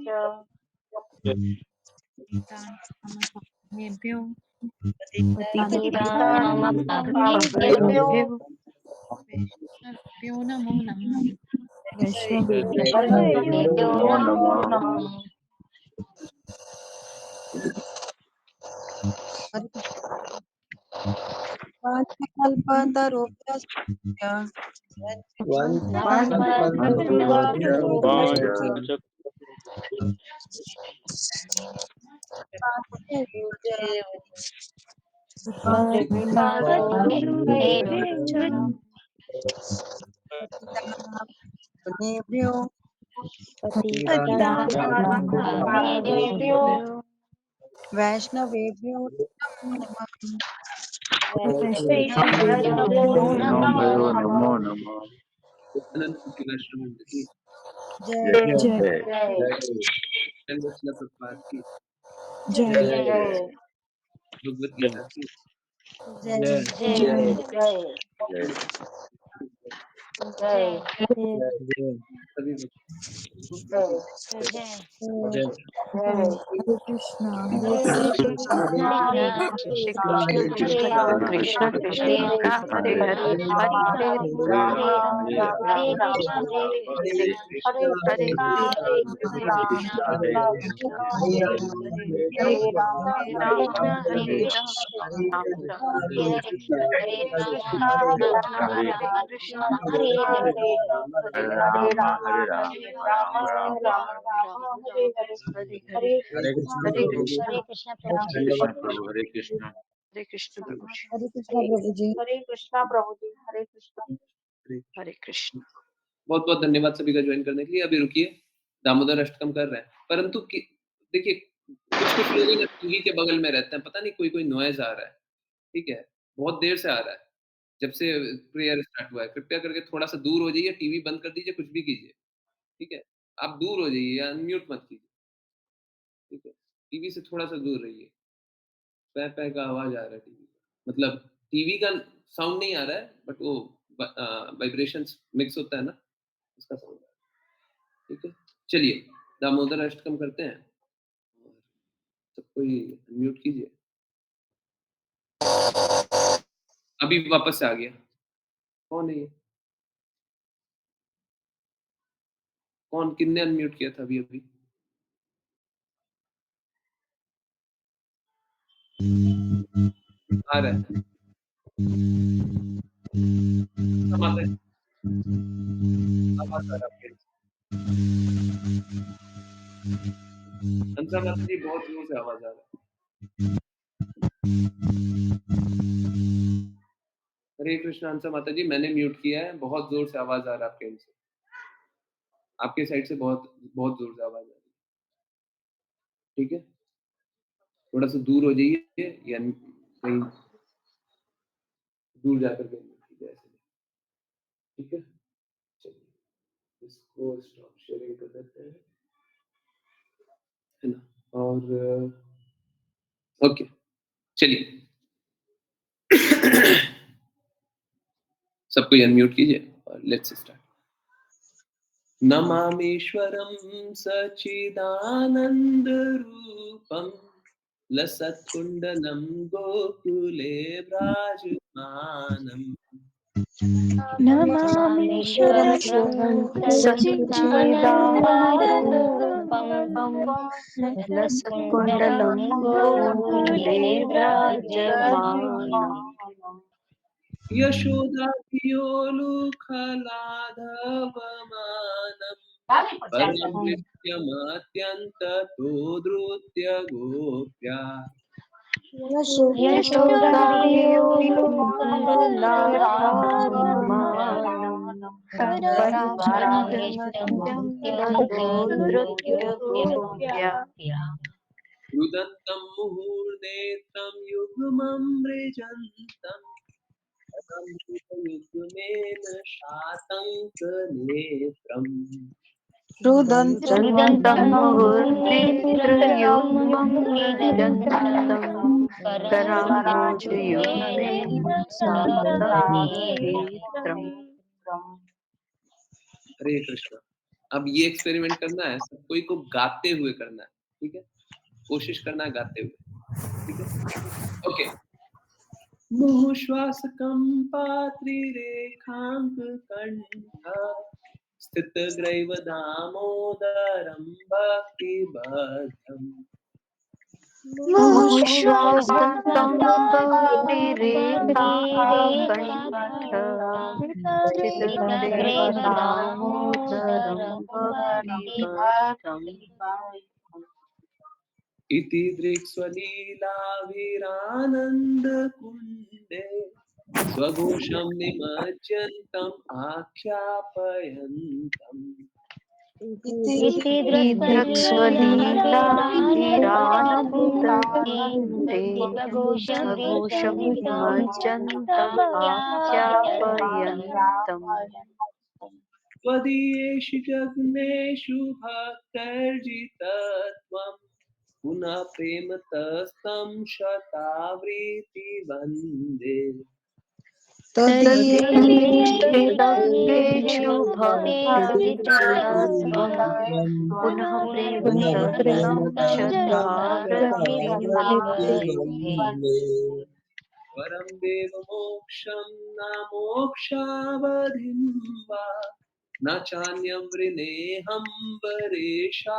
पतितानां पावनेभ्यो वैष्णवेभ्यो नमो नमः। वाञ्छकल्पतरुभ्यश्च वाञ्छकल्पतरुभ्यश्च कृपासिन्धुभ्येव च पुण्येभ्यो पतितानां पावनेभ्यो वैष्णवेभ्यो नमो नमः। वैष्णवेभ्यो नमो नमः। अनंत की वैष्णव मंदिर की जय जय वैष्णव प्रपात की, जय भगवत गीता की। जय जय जय। जय सभी हरे कृष्णा हरे हरे कृष्णा कृष्णा हरे कृष्णा हरे राम कृष्ण हरे कृष्ण राम राम हरे हरे हरे राम हरे राम हरे राम हरे कृष्णा हरे हरे हरे हरे कृष्णा हरे कृष्णा हरे राम हरे हरे राम राम हरे हरे राम कृष्णा राम राम हरे हरे हरे हरे हरे कृष्णा कृष्ण हरे कृष्ण राम कृष्ण हरे हरे हरे हरे राम राम हरे राम राम राम राम हरे हरे हरे कृष्ण हरे कृष्णा प्रभु हरे जी कृष्ण प्रभु हरे कृष्ण हरे कृष्ण प्रभु जी हरे कृष्णा प्रभु जी हरे कृष्णा प्रभु जी हरे कृष्णा हरे कृष्ण बहुत बहुत धन्यवाद सभी का ज्वाइन करने के लिए। अभी रुकिए, दामोदर अष्टकम कर रहे हैं, परंतु देखिए कुछ कुछ लोग ना टीवी के बगल में रहते हैं, पता नहीं कोई कोई नॉइज आ रहा है, ठीक है, बहुत देर से आ रहा है, जब से प्रेयर स्टार्ट हुआ है। कृपया करके थोड़ा सा दूर हो जाइए, टीवी बंद कर दीजिए, कुछ भी कीजिए, ठीक है, आप दूर हो जाइए या अनम्यूट मत कीजिए, ठीक है, टीवी से थोड़ा सा दूर रहिए। पै पै का आवाज आ रहा है टीवी का, मतलब टीवी का साउंड नहीं आ रहा है, बट वो वाइब्रेशंस मिक्स होता है ना, उसका साउंड आ रहा है, ठीक है। चलिए दामोदर अष्टकम करते हैं, सब कोई म्यूट कीजिए। अभी वापस से आ गया, कौन है ये? कौन, किसने अनम्यूट किया था अभी अभी? आ रहा है, सब आता है, आवाज आ रहा है। हंसा माता जी बहुत जोर से आवाज आ रहा है। हरे कृष्ण हंसा माता जी, मैंने म्यूट किया है, बहुत जोर से आवाज आ रहा है आपके end से, आपके साइड से बहुत बहुत जोर से आवाज आ रही है, ठीक है, थोड़ा सा दूर हो जाइए या कहीं दूर जाकर के mute कीजिए ऐसे, ठीक है। चलिए इसको स्टॉप शेयरिंग कर देते हैं, है ना, और ओके चलिए सबको अनम्यूट कीजिए और लेट्स स्टार्ट। नमामीश्वरं सच्चिदानन्दरूपं लसत्कुण्डलं गोकुले व्राजमानम् नमामीश्वरं सच्चिदानन्दरूपं लसत्कुण्डलं गोकुले विराजमानम् यशोदापियोलुखलाधवमानं परं दृश्यमत्यन्ततो धृत्य गोप्या यशोदाप्रियोलुकलाघवमानं परमदृश्यं परमदृश्यं ततोऽधृत्य रुदन्तं मुहुर्नेत्रं युग्ममृजन्तम् युग्मेन शातङ्कनेत्रम् रुदन्तं रुदन्तं मुहुर्नेत्रयुग्मं मुहुर्नेत्रयुग्मं निजन्तं कराम्भोजयुग्मेन कराम्भोजयुग्मेन सातनेत्रम् हरे कृष्णा। अब ये एक्सपेरिमेंट करना है, सब कोई को गाते हुए करना है, ठीक है, कोशिश करना है गाते हुए, ठीक है, ओके। मुहुश्वासकम्पात्रिरेखाङ्ककण्ठ स्थितग्रैव दामोदरं भक्तिबद्धम् मुहुश्वासं भक्तिरेखाकण्ठ स्थितग्रैव मुहुश्वासस्तग्रेव दामोदरं दामोदरं भक्तिबद्धम् इति दृक्स्वलीलाभिरानन्दकुण्डे स्वघोषं निमज्जन्तम् आख्यापयन्तम् इति इति दृक्स्वलीलाभिरानन्दकुण्डे दृक्स्वलीलाभिरानन्दकुण्डे स्वघोषं निमज्जन्तम् आख्यापयन्तम् स्वघोषविमज्जन्तव्यापयन्तम् त्वदीयेषु जग्नेषु भक्तर्जितत्वम् पुनः प्रेमतस्तं शतावृत्ति वन्दे तदीयेषु भक्तिर्विचित्रस्त्वं पुनः प्रेम सहितं चत्वारभिर्विभक्तिः परं देव मोक्षं न मोक्षावधिं वा न चान्यं वृणेऽहं वरेशादपीह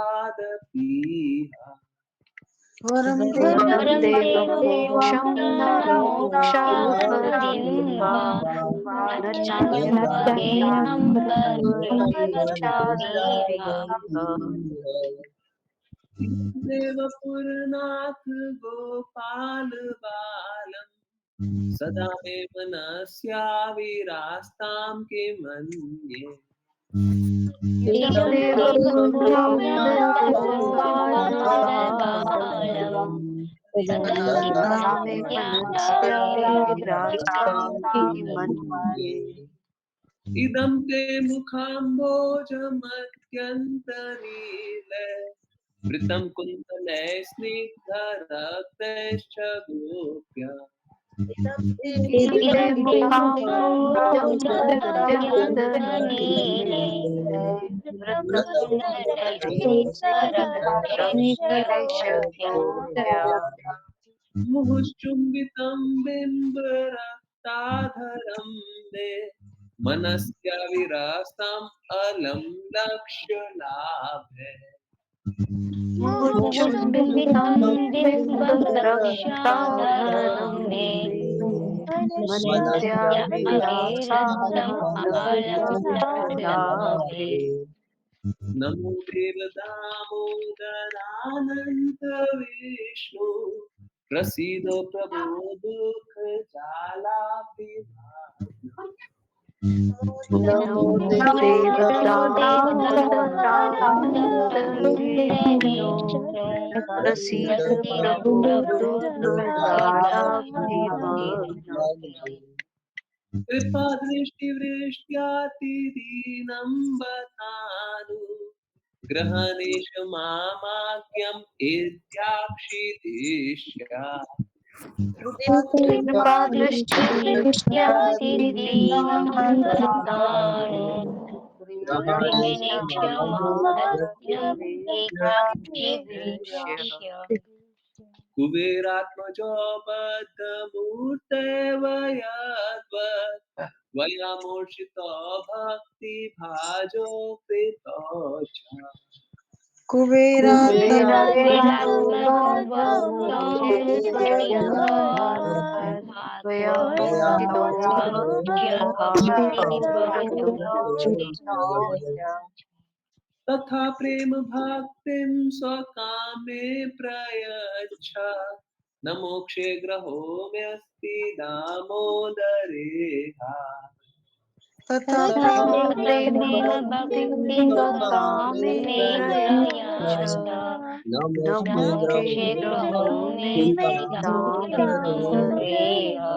वरं वरं देवं देवमोक्षं न मोक्षावधिं वा न चान्यवदेहं वरेशादपीह देवपुरनाथ गोपाल बालम् सदा मे मनस्याविरास्तां किमन्ये देवपुरनाथ गोपालबालं सदा मे मनस्या विरास्तां किमन्ये इदं ते मुखाम्भोजमत्यन्तनीले वृतं कुन्तलैः स्निग्धरक्तैश्च गोप्या इदं ते मुखाम्भोजमत्यन्तनीले वृत्तकुण्डलैस्निग्धरक्तैश्च मुहुश्चुम्बितं बिम्बरक्ताधरं मे मनस्याविरास्ताम् अलं लक्ष्यलाभे मुहुर्चुम्बितं बिम्बरक्षाधरं मे मनस्या विलासाललाभे नमो देव दामोदरानन्त विष्णु प्रसीद प्रभो दुःखजालाभिधान नमो देवदामोदरानन्दविष्णो प्रसीद प्रभो दुःखजालाभिमानम् कृपा दृष्टिवृष्ट्यातिदीनं बतानु ग्रहणेश मामाज्ञम् इत्याक्षितिष्या कृपादृष्टिर्यतिदीनं दत्तानु गृहीणीक्ष्य मामद्यम् एकाक्षिदृश्य कुबेरात्मजो बद्धमूर्तैव यद्वत् त्वयामूर्छितो भक्तिभाजो कृतो च कुबेरात्मजो त्वया मूर्तितो भक्तिभाजो तथा प्रेम भक्तिं स्वकामे प्रयच्छ न मोक्षे ग्रहो म्यस्ति दामोदरेहा तथा तथा प्रेम भक्तिं स्वकामे प्रयच्छ न मोक्षे ग्रहो मे दामोदरेह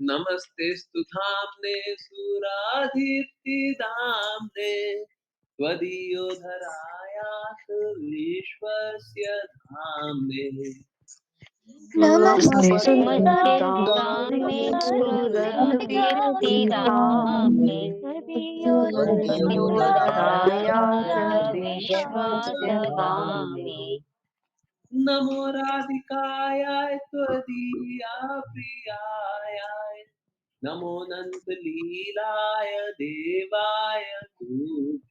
नमस्ते धाम्ने सुराधित्य त्वदीयो धरायात् विश्वस्य धाम्ने नमस्ते दामे सुरभिर्तिदामे त्वदीयो धरायात् विश्वस्य धामे नमो राधिकाय त्वदीया प्रियाय नमो नंद लीलाय देवाय तुभ्यम्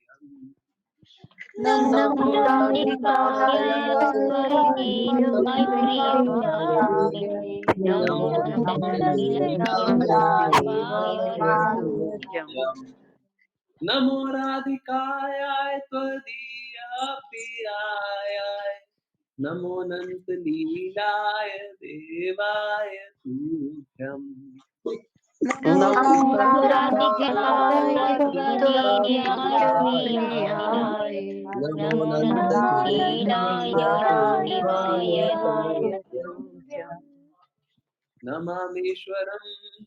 नमो राधिकाय त्वदीयाय प्रियाय नमो नन्दलीलाय देवाय तुभ्यम् नमो राधिकाय त्वदीया प्रियाय नमो नंद लीलाय देवाय तुभ्यम् नमो राधिकाय त्वदीयाय प्रियाय नमो नन्दलीलाय देवाय तुभ्यम् नमामीश्वरं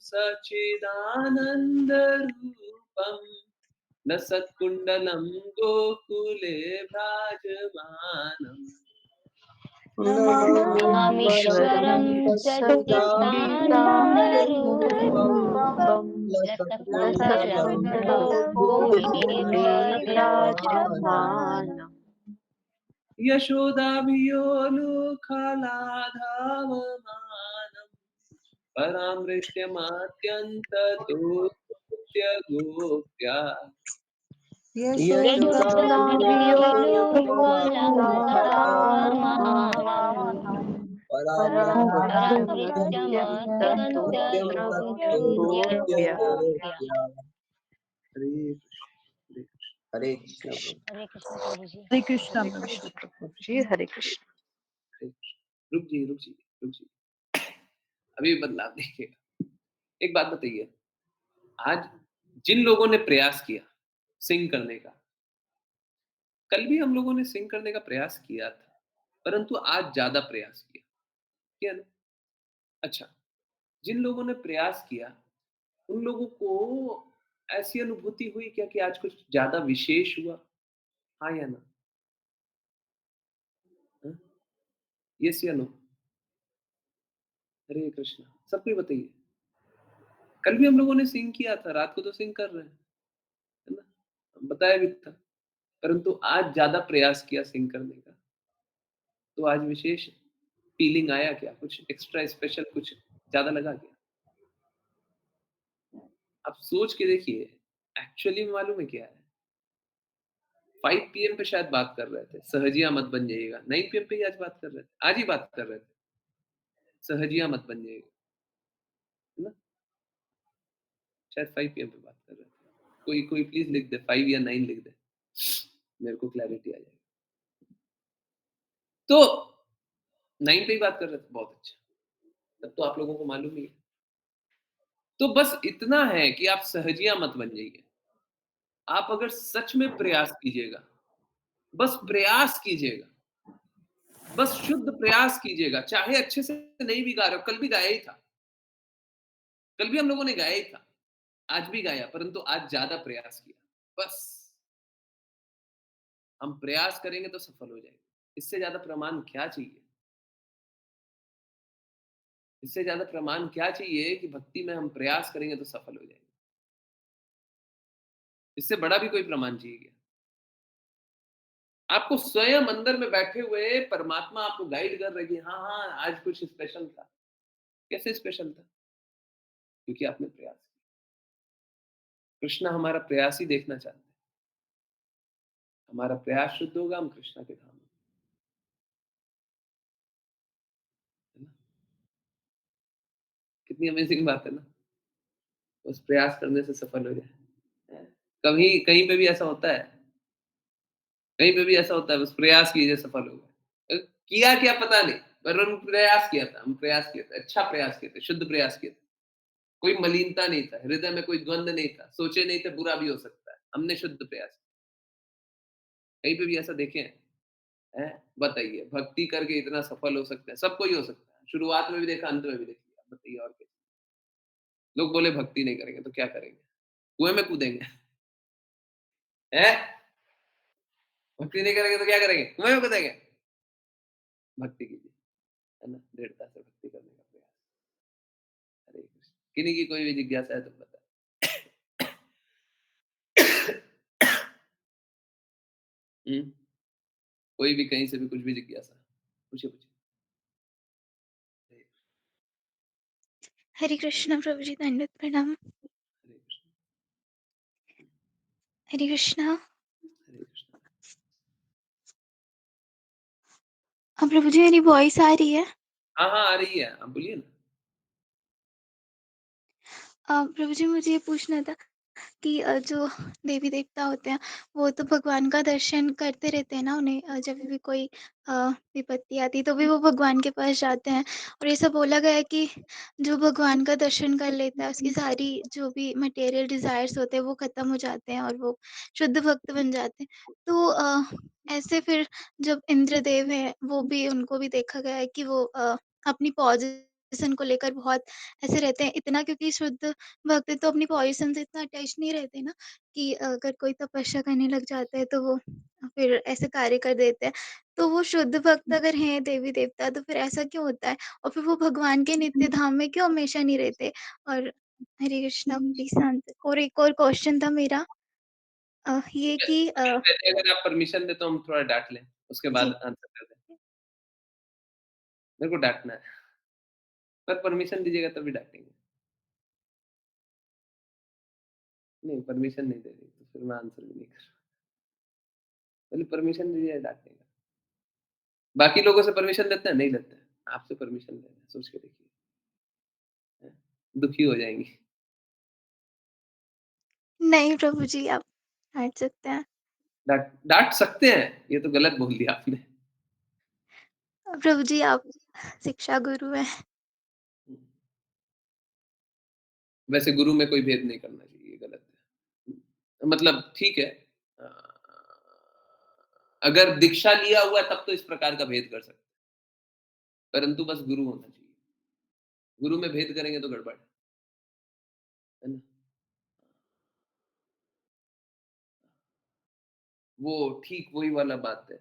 सच्चिदानन्दरूपम् न सत्कुण्डलं गोकुले भ्राजमानम् नमामीश्वरं सच्चिदानन्दरूपं रूपं लसत्कञ्चलं भूमिः विराजमानम्। यशोदाभियोलुखलाधावमानम् परामृष्ट्यमात्यन्ततोऽस्य गोप्या यशोदाभियोलुकलाधावमानम् Yes, परामृष्ट्यमात्यन्तं तस्य गोप्यः। हरे कृष्ण हरे कृष्ण हरे कृष्ण हरे कृष्ण प्रभु जी। Hare Krishna, हरे Prabhu. कृष्ण जी हरे कृष्ण। हरे कृष्ण रुक जी अभी बदलाव देखिएगा। एक बात बताइए, आज जिन लोगों ने प्रयास किया सिंग करने का, कल भी हम लोगों ने सिंग करने का प्रयास किया था, परंतु आज ज्यादा प्रयास किया ना? अच्छा, जिन लोगों ने प्रयास किया उन लोगों को ऐसी अनुभूति हुई क्या कि आज कुछ ज्यादा विशेष हुआ? हाँ या ना? यस या नो? हरे कृष्णा, सब कोई बताइए। कल भी हम लोगों ने सिंग किया था, रात को तो सिंग कर रहे हैं, है ना? बताया भी था, परंतु आज ज्यादा प्रयास किया सिंग करने का, तो आज विशेष फीलिंग आया क्या? कुछ एक्स्ट्रा स्पेशल कुछ ज्यादा लगा क्या? आप सोच के देखिए, एक्चुअली में मालूम है क्या है? 5 पीएम पे शायद बात कर रहे थे, सहजिया मत बन जाइएगा। 9 पीएम पे ही आज बात कर रहे थे, आज ही बात कर रहे थे, सहजिया मत बन जाइएगा, है ना? शायद 5 पीएम पे बात कर रहे थे। कोई कोई प्लीज लिख दे, 5 या 9 लिख दे, मेरे को क्लैरिटी आ जाएगी। तो 9 पे ही बात कर रहे थे, बहुत अच्छा। तब तो आप लोगों को मालूम ही है। तो बस इतना है कि आप सहजिया मत बन जाइए। आप अगर सच में प्रयास कीजिएगा, बस प्रयास कीजिएगा, बस शुद्ध प्रयास कीजिएगा, चाहे अच्छे से नहीं भी गा रहे हो, कल भी गाया ही था, कल भी हम लोगों ने गाया ही था, आज भी गाया, परंतु आज ज्यादा प्रयास किया। बस हम प्रयास करेंगे तो सफल हो जाएंगे। इससे ज्यादा प्रमाण क्या चाहिए? इससे ज्यादा प्रमाण क्या चाहिए कि भक्ति में हम प्रयास करेंगे तो सफल हो जाएंगे? इससे बड़ा भी कोई प्रमाण चाहिए क्या? आपको स्वयं अंदर में बैठे हुए परमात्मा आपको गाइड कर रहे कि हाँ हाँ आज कुछ स्पेशल था। कैसे स्पेशल था? क्योंकि आपने प्रयास किया। कृष्ण हमारा प्रयास ही देखना चाहते हैं। हमारा प्रयास शुद्ध होगा, हम कृष्णा के धाम में, है ना? कितनी अमेजिंग बात है ना? बस प्रयास करने से सफल हो जाए। कभी कहीं पे भी ऐसा होता है, कहीं पे भी ऐसा होता है, बस प्रयास कीजिए सफल हो गए। किया क्या पता नहीं, पर हम प्रयास किया था, हम प्रयास किए थे, अच्छा प्रयास किए थे, शुद्ध प्रयास किए थे। कोई मलिनता नहीं था, हृदय में कोई द्वंद नहीं था, सोचे नहीं थे बुरा भी हो सकता है, हमने शुद्ध प्रयास किया। कहीं पे भी ऐसा देखे हैं? बताइए, भक्ति करके इतना सफल हो सकते हैं? सब कोई हो सकता है, शुरुआत में भी देखा, अंत में भी देखा। बताइए और क्या? लोग बोले भक्ति नहीं करेंगे तो क्या करेंगे? कुएं में कूदेंगे? हैं? भक्ति नहीं करेंगे तो क्या करेंगे? कुएं में कूदेंगे? भक्ति कीजिए, है ना? दृढ़ता से भक्ति करने का प्रयास। हरे कृष्ण। किन्हीं की कोई भी जिज्ञासा है तो बता। कोई भी कहीं से भी कुछ भी जिज्ञासा, पूछिए पूछिए। हरे हरे कृष्ण प्रभु जी, दंडवत प्रणाम। हरे कृष्ण हरे कृष्णा। हरे कृष्ण। हाँ प्रभु जी, मेरी वॉइस आ रही है? हाँ हाँ आ रही है, आप बोलिए ना। प्रभु जी, मुझे ये पूछना था कि जो देवी देवता होते हैं, वो तो भगवान का दर्शन करते रहते हैं ना, उन्हें जब भी कोई अ, विपत्ति आती है तो भी वो भगवान के पास जाते हैं। और ऐसा बोला गया है कि जो भगवान का दर्शन कर लेता है, उसकी सारी जो भी मटेरियल डिज़ायर्स होते हैं वो ख़त्म हो जाते हैं और वो शुद्ध भक्त बन जाते हैं। तो ऐसे फिर जब इंद्रदेव हैं, वो भी, उनको भी देखा गया है कि वो अपनी पोज़ीशन को लेकर बहुत ऐसे रहते हैं, इतना क्योंकि शुद्ध भक्त तो अपनी पोजीशन से इतना अटैच नहीं रहते ना, कि अगर कोई तपस्या करने लग जाता है तो वो फिर ऐसे कार्य कर देते हैं। तो वो शुद्ध भक्त अगर हैं देवी देवता, तो फिर ऐसा क्यों होता है? और फिर वो भगवान के नित्य धाम में क्यों हमेशा नहीं रहते? और हरे कृष्णा, प्लीज़ आंसर। और एक और क्वेश्चन था मेरा ये कि पहले अगर आप परमिशन दें तो हम थोड़ा डाँट लें, उसके बाद जी, आंसर कर दें। मेरे को डाँटना है, पर परमिशन दीजिएगा तभी डाँटेंगे। नहीं, परमिशन नहीं दे रही, तो फिर मैं आंसर भी नहीं कर रहा। पहले परमिशन दीजिए डाँटने का। बाकी लोगों से परमिशन लेते हैं? नहीं लेते हैं। आपसे परमिशन ले रहे हैं, सोच के देखिए, हैं? दुखी हो जाएँगी। नहीं प्रभु जी आप हट सकते हैं। डाँट डाँट सकते हैं, ये तो गलत बोल दिया आपने। प्रभु जी आप शिक्षा गुरु हैं। हुँ, वैसे गुरु में कोई भेद नहीं करना चाहिए, ये गलत है। मतलब ठीक है अ, अगर दीक्षा लिया हुआ है तब तो इस प्रकार का भेद कर सकते हैं, परंतु बस गुरु होना चाहिए। गुरु में भेद करेंगे तो गड़बड़ है ना? वो ठीक वही वाला बात है।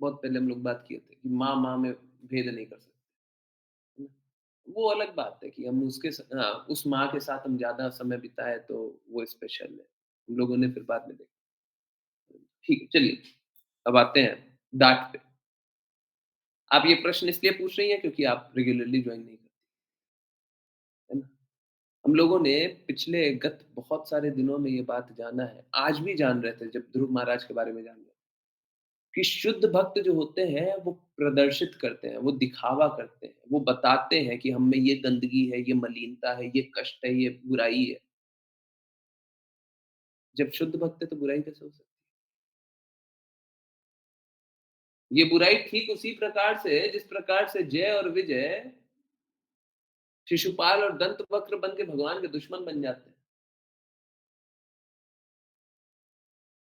बहुत पहले हम लोग बात किए थे कि माँ-माँ में भेद नहीं कर सकते, है ना? वो अलग बात है कि हम उस माँ के साथ हम ज़्यादा समय बिताए तो वो स्पेशल है। हम लोगों ने फिर बाद में देखा। ठीक है, चलिए अब आते हैं डाँट पे। आप ये प्रश्न इसलिए पूछ रही हैं क्योंकि आप रेगुलरली जॉइन नहीं करती, है ना? हम लोगों ने पिछले गत बहुत सारे दिनों में ये बात जाना है, आज भी जान रहे थे जब ध्रुव महाराज के बारे में जान रहे थे, कि शुद्ध भक्त जो होते हैं वो प्रदर्शित करते हैं, वो दिखावा करते हैं, वो बताते हैं कि हम में ये गंदगी है, ये मलिनता है, ये कष्ट है, ये बुराई है। जब शुद्ध भक्त है तो बुराई कैसे हो सकती है? ये बुराई ठीक उसी प्रकार से जिस प्रकार से जय और विजय शिशुपाल और दंतवक्र बन के भगवान के दुश्मन बन जाते हैं।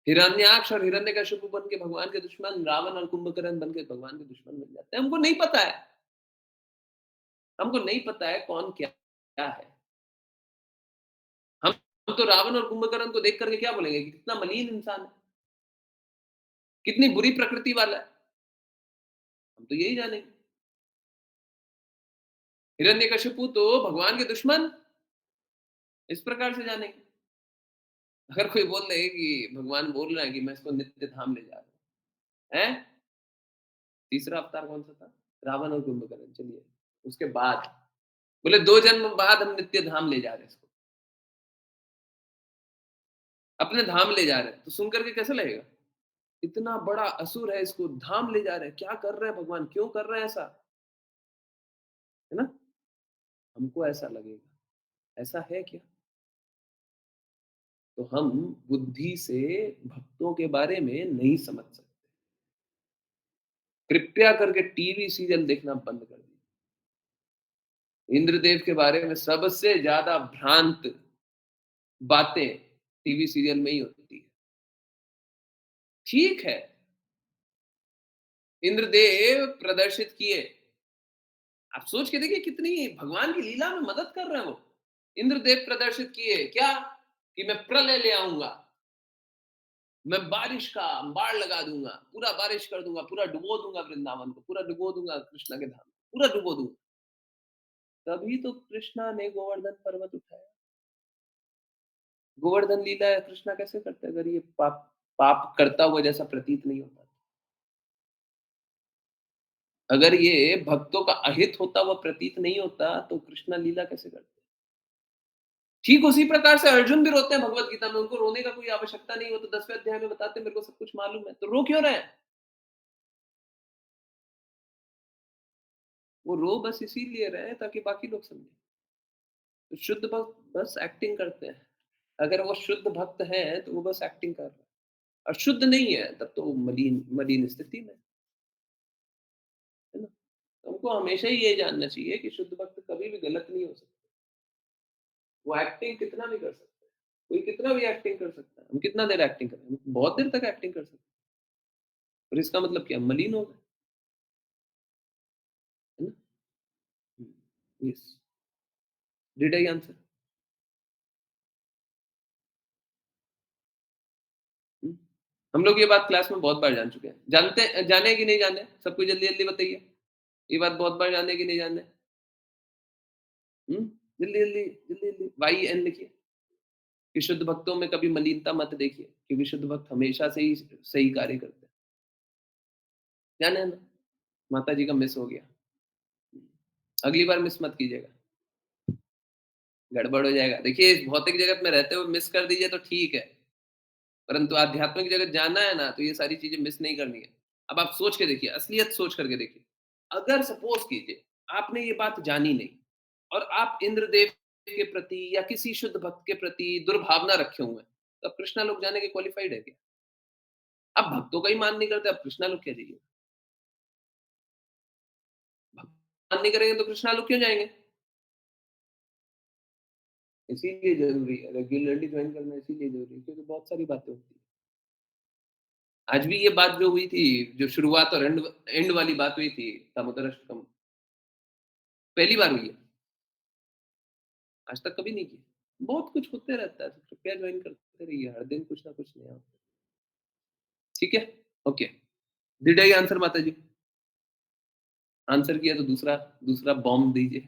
हिरण्याक्ष और हिरण्यकशिपु बन के भगवान के दुश्मन, रावण और कुंभकर्ण बन के भगवान के दुश्मन बन जाते हैं। हमको नहीं पता है, हमको नहीं पता है कौन क्या क्या है। हम हम तो रावण और कुंभकर्ण को देख करके क्या बोलेंगे कि कितना मलिन इंसान है, कितनी बुरी प्रकृति वाला है। हम तो यही जानेंगे। हिरण्यकशिपु तो भगवान के दुश्मन, इस प्रकार से जानेंगे। अगर कोई बोल दे कि भगवान बोल रहा है कि मैं इसको नित्य धाम ले जा रहा हूँ, हैं? तीसरा अवतार कौन सा था? रावण और कुंभकर्ण। चलिए, उसके बाद बोले 2 जन्म बाद हम नित्य धाम ले जा रहे हैं इसको। अपने धाम ले जा रहे हैं, तो सुन कर के कैसा लगेगा? इतना बड़ा असुर है, इसको धाम ले जा रहे हैं, क्या कर रहे हैं भगवान? क्यों कर रहे हैं ऐसा? है ना? हमको ऐसा लगेगा। ऐसा है क्या? तो हम बुद्धि से भक्तों के बारे में नहीं समझ सकते। कृपया करके टीवी सीरियल देखना बंद कर दीजिए। इंद्रदेव के बारे में सबसे ज़्यादा भ्रांत बातें टीवी सीरियल में ही होती है। ठीक है, इंद्रदेव प्रदर्शित किए। आप सोच के देखिए कितनी भगवान की लीला में मदद कर रहे हैं वो। इंद्रदेव प्रदर्शित किए क्या? कि मैं प्रलय ले आऊँगा। मैं बारिश का अंबार लगा दूँगा, पूरा बारिश कर दूँगा, पूरा डुबो दूँगा वृंदावन को, पूरा डुबो दूँगा कृष्णा के धाम, पूरा डुबो दूँगा। तभी तो कृष्णा ने गोवर्धन पर्वत उठाया। गोवर्धन लीला कृष्णा कैसे करते अगर ये पाप पाप करता हुआ जैसा प्रतीत नहीं होता? अगर ये भक्तों का अहित होता हुआ प्रतीत नहीं होता, तो कृष्णा लीला कैसे करते? ठीक उसी प्रकार से अर्जुन भी रोते हैं भगवत गीता में, उनको रोने का कोई आवश्यकता नहीं, वो तो 10वें अध्याय में बताते हैं मेरे को सब कुछ मालूम है, तो रो क्यों रहे हैं? वो रो बस इसीलिए रहे हैं ताकि बाकी लोग समझें। तो शुद्ध भक्त बस एक्टिंग करते हैं। अगर वो शुद्ध भक्त हैं, तो वो बस एक्टिंग कर रहे हैं। और शुद्ध नहीं है, तब तो वो मलिन मलिन स्थिति में, है ना? तो हमको हमेशा ही ये जानना चाहिए कि शुद्ध भक्त कभी भी गलत नहीं हो सकता। वो एक्टिंग कितना भी कर सकता है। कोई कितना भी एक्टिंग कर सकता है। हम कितना देर एक्टिंग करें? हम बहुत देर तक एक्टिंग कर सकते हैं। और इसका मतलब क्या? मलिन हो गए, है ना? हुँ, yes. Did I answer? Hmm. हम लोग ये बात क्लास में बहुत बार जान चुके हैं। जाने कि नहीं जाने? सब कोई जल्दी-जल्दी बताइए। ये बात बहुत बार जाने कि नहीं जाने? हुँ? जल्दी-जल्दी, जल्दी-जल्दी YN लिखिए कि शुद्ध भक्तों में कभी मलिनता मत देखिए, क्योंकि शुद्ध भक्त हमेशा से ही सही कार्य करते हैं। ध्यान है ना? माता जी का मिस हो गया। अगली बार मिस मत कीजिएगा, गड़बड़ हो जाएगा। देखिए, इस भौतिक जगत में रहते हुए मिस कर दीजिए तो ठीक है, परंतु आध्यात्मिक जगत जाना है ना, तो ये सारी चीज़ें मिस नहीं करनी है। अब आप सोच के देखिए, असलियत सोच करके देखिए। अगर सपोज़ कीजिए, आपने ये बात जानी नहीं और आप इंद्रदेव के प्रति या किसी शुद्ध भक्त के प्रति दुर्भावना रखे हुए हैं, तब कृष्णा लोक जाने के क्वालिफ़ाइड है क्या? आप भक्तों का ही मान नहीं करते, आप कृष्णा लोक क्या जाइए? भक्त मान नहीं करेंगे तो कृष्णा लोक क्यों जाएँगे? इसीलिए ज़रूरी है, रेगुलरली जॉइन करना इसीलिए ज़रूरी है, क्योंकि बहुत सारी बातें होती हैं। आज भी ये बात जो हुई थी, जो शुरुआत और एंड एंड वाली बात हुई थी, दामोदराष्टकम, पहली बार हुई है, आज तक कभी नहीं की। बहुत कुछ होते रहता है, तो कृपया जॉइन करते रहिए, हर दिन कुछ ना कुछ नया होता है। ठीक है? ओके। डिड आई आंसर माता जी? आंसर किया तो दूसरा दूसरा बॉम्ब दीजिए।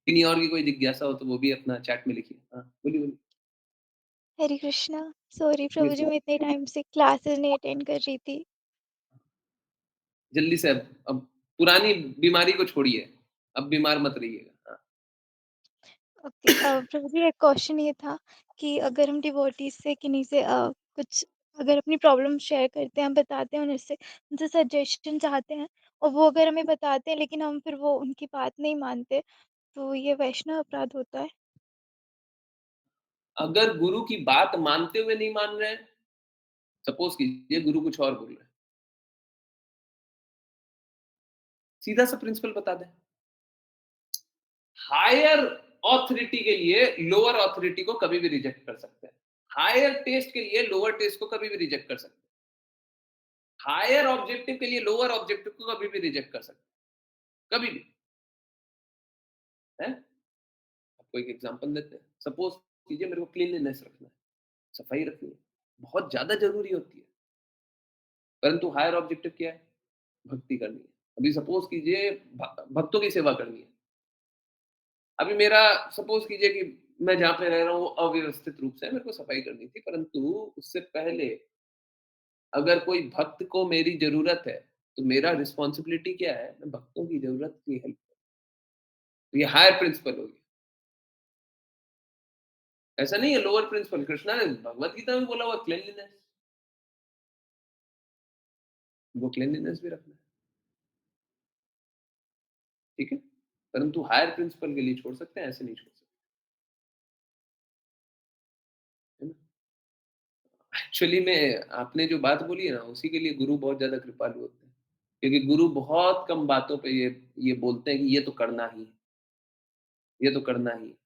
किन्हीं और की कोई जिज्ञासा हो तो वो भी अपना चैट में लिखिए। हाँ, बोलिए, बोलिए। हरे कृष्णा। सॉरी प्रभु यस, जी, मैं इतने टाइम से क्लासेस नहीं अटेंड कर रही थी। जल्दी से अब पुरानी बीमारी को छोड़िए, अब बीमार मत रहिएगा। हाँ, ओके, प्रभु जी एक क्वेश्चन ये था कि अगर हम डिवोटीज से किन्हीं से कुछ अगर अपनी प्रॉब्लम शेयर करते हैं, हम बताते हैं उनसे उनसे सजेशन चाहते हैं और वो अगर हमें बताते हैं लेकिन हम फिर वो उनकी बात नहीं मानते, तो ये वैष्णव अपराध होता है? अगर गुरु की बात मानते हुए नहीं मान रहे हैं, सपोज़ कीजिए गुरु कुछ और बोल रहे हैं, सीधा सा प्रिंसिपल बता दें। हायर ऑथोरिटी के लिए लोअर ऑथोरिटी को कभी भी रिजेक्ट कर सकते हैं। हायर टेस्ट के लिए लोअर टेस्ट को कभी भी रिजेक्ट कर सकते हैं। हायर ऑब्जेक्टिव के लिए लोअर ऑब्जेक्टिव को कभी भी रिजेक्ट कर सकते हैं, कभी भी। है? आपको एक एग्जांपल देते हैं। सपोज कीजिए मेरे को क्लीनलीनेस रखना है, सफाई रखनी है, बहुत ज्यादा जरूरी होती है, परंतु हायर ऑब्जेक्टिव क्या है? भक्ति करनी है। अभी सपोज कीजिए भक्तों की सेवा करनी है। अभी मेरा सपोज कीजिए कि मैं जहाँ पे रह रहा हूँ अव्यवस्थित रूप से है, मेरे को सफाई करनी थी, परंतु उससे पहले अगर कोई भक्त को मेरी ज़रूरत है, तो मेरा रिस्पॉन्सिबिलिटी क्या है? मैं भक्तों की ज़रूरत की हेल्प करूँ। तो ये हायर प्रिंसिपल हो गया। ऐसा नहीं है लोअर प्रिंसिपल, कृष्णा ने भगवत गीता में बोला हुआ क्लीनलीनेस, वो क्लीनलीनेस भी रखना है, ठीक है? परंतु हायर प्रिंसिपल के लिए छोड़ सकते हैं, ऐसे नहीं छोड़ सकते, है ना? एक्चुअली में आपने जो बात बोली है ना, उसी के लिए गुरु बहुत ज़्यादा कृपालु होते हैं। क्योंकि गुरु बहुत कम बातों पे ये बोलते हैं कि ये तो करना ही है, ये तो करना ही है।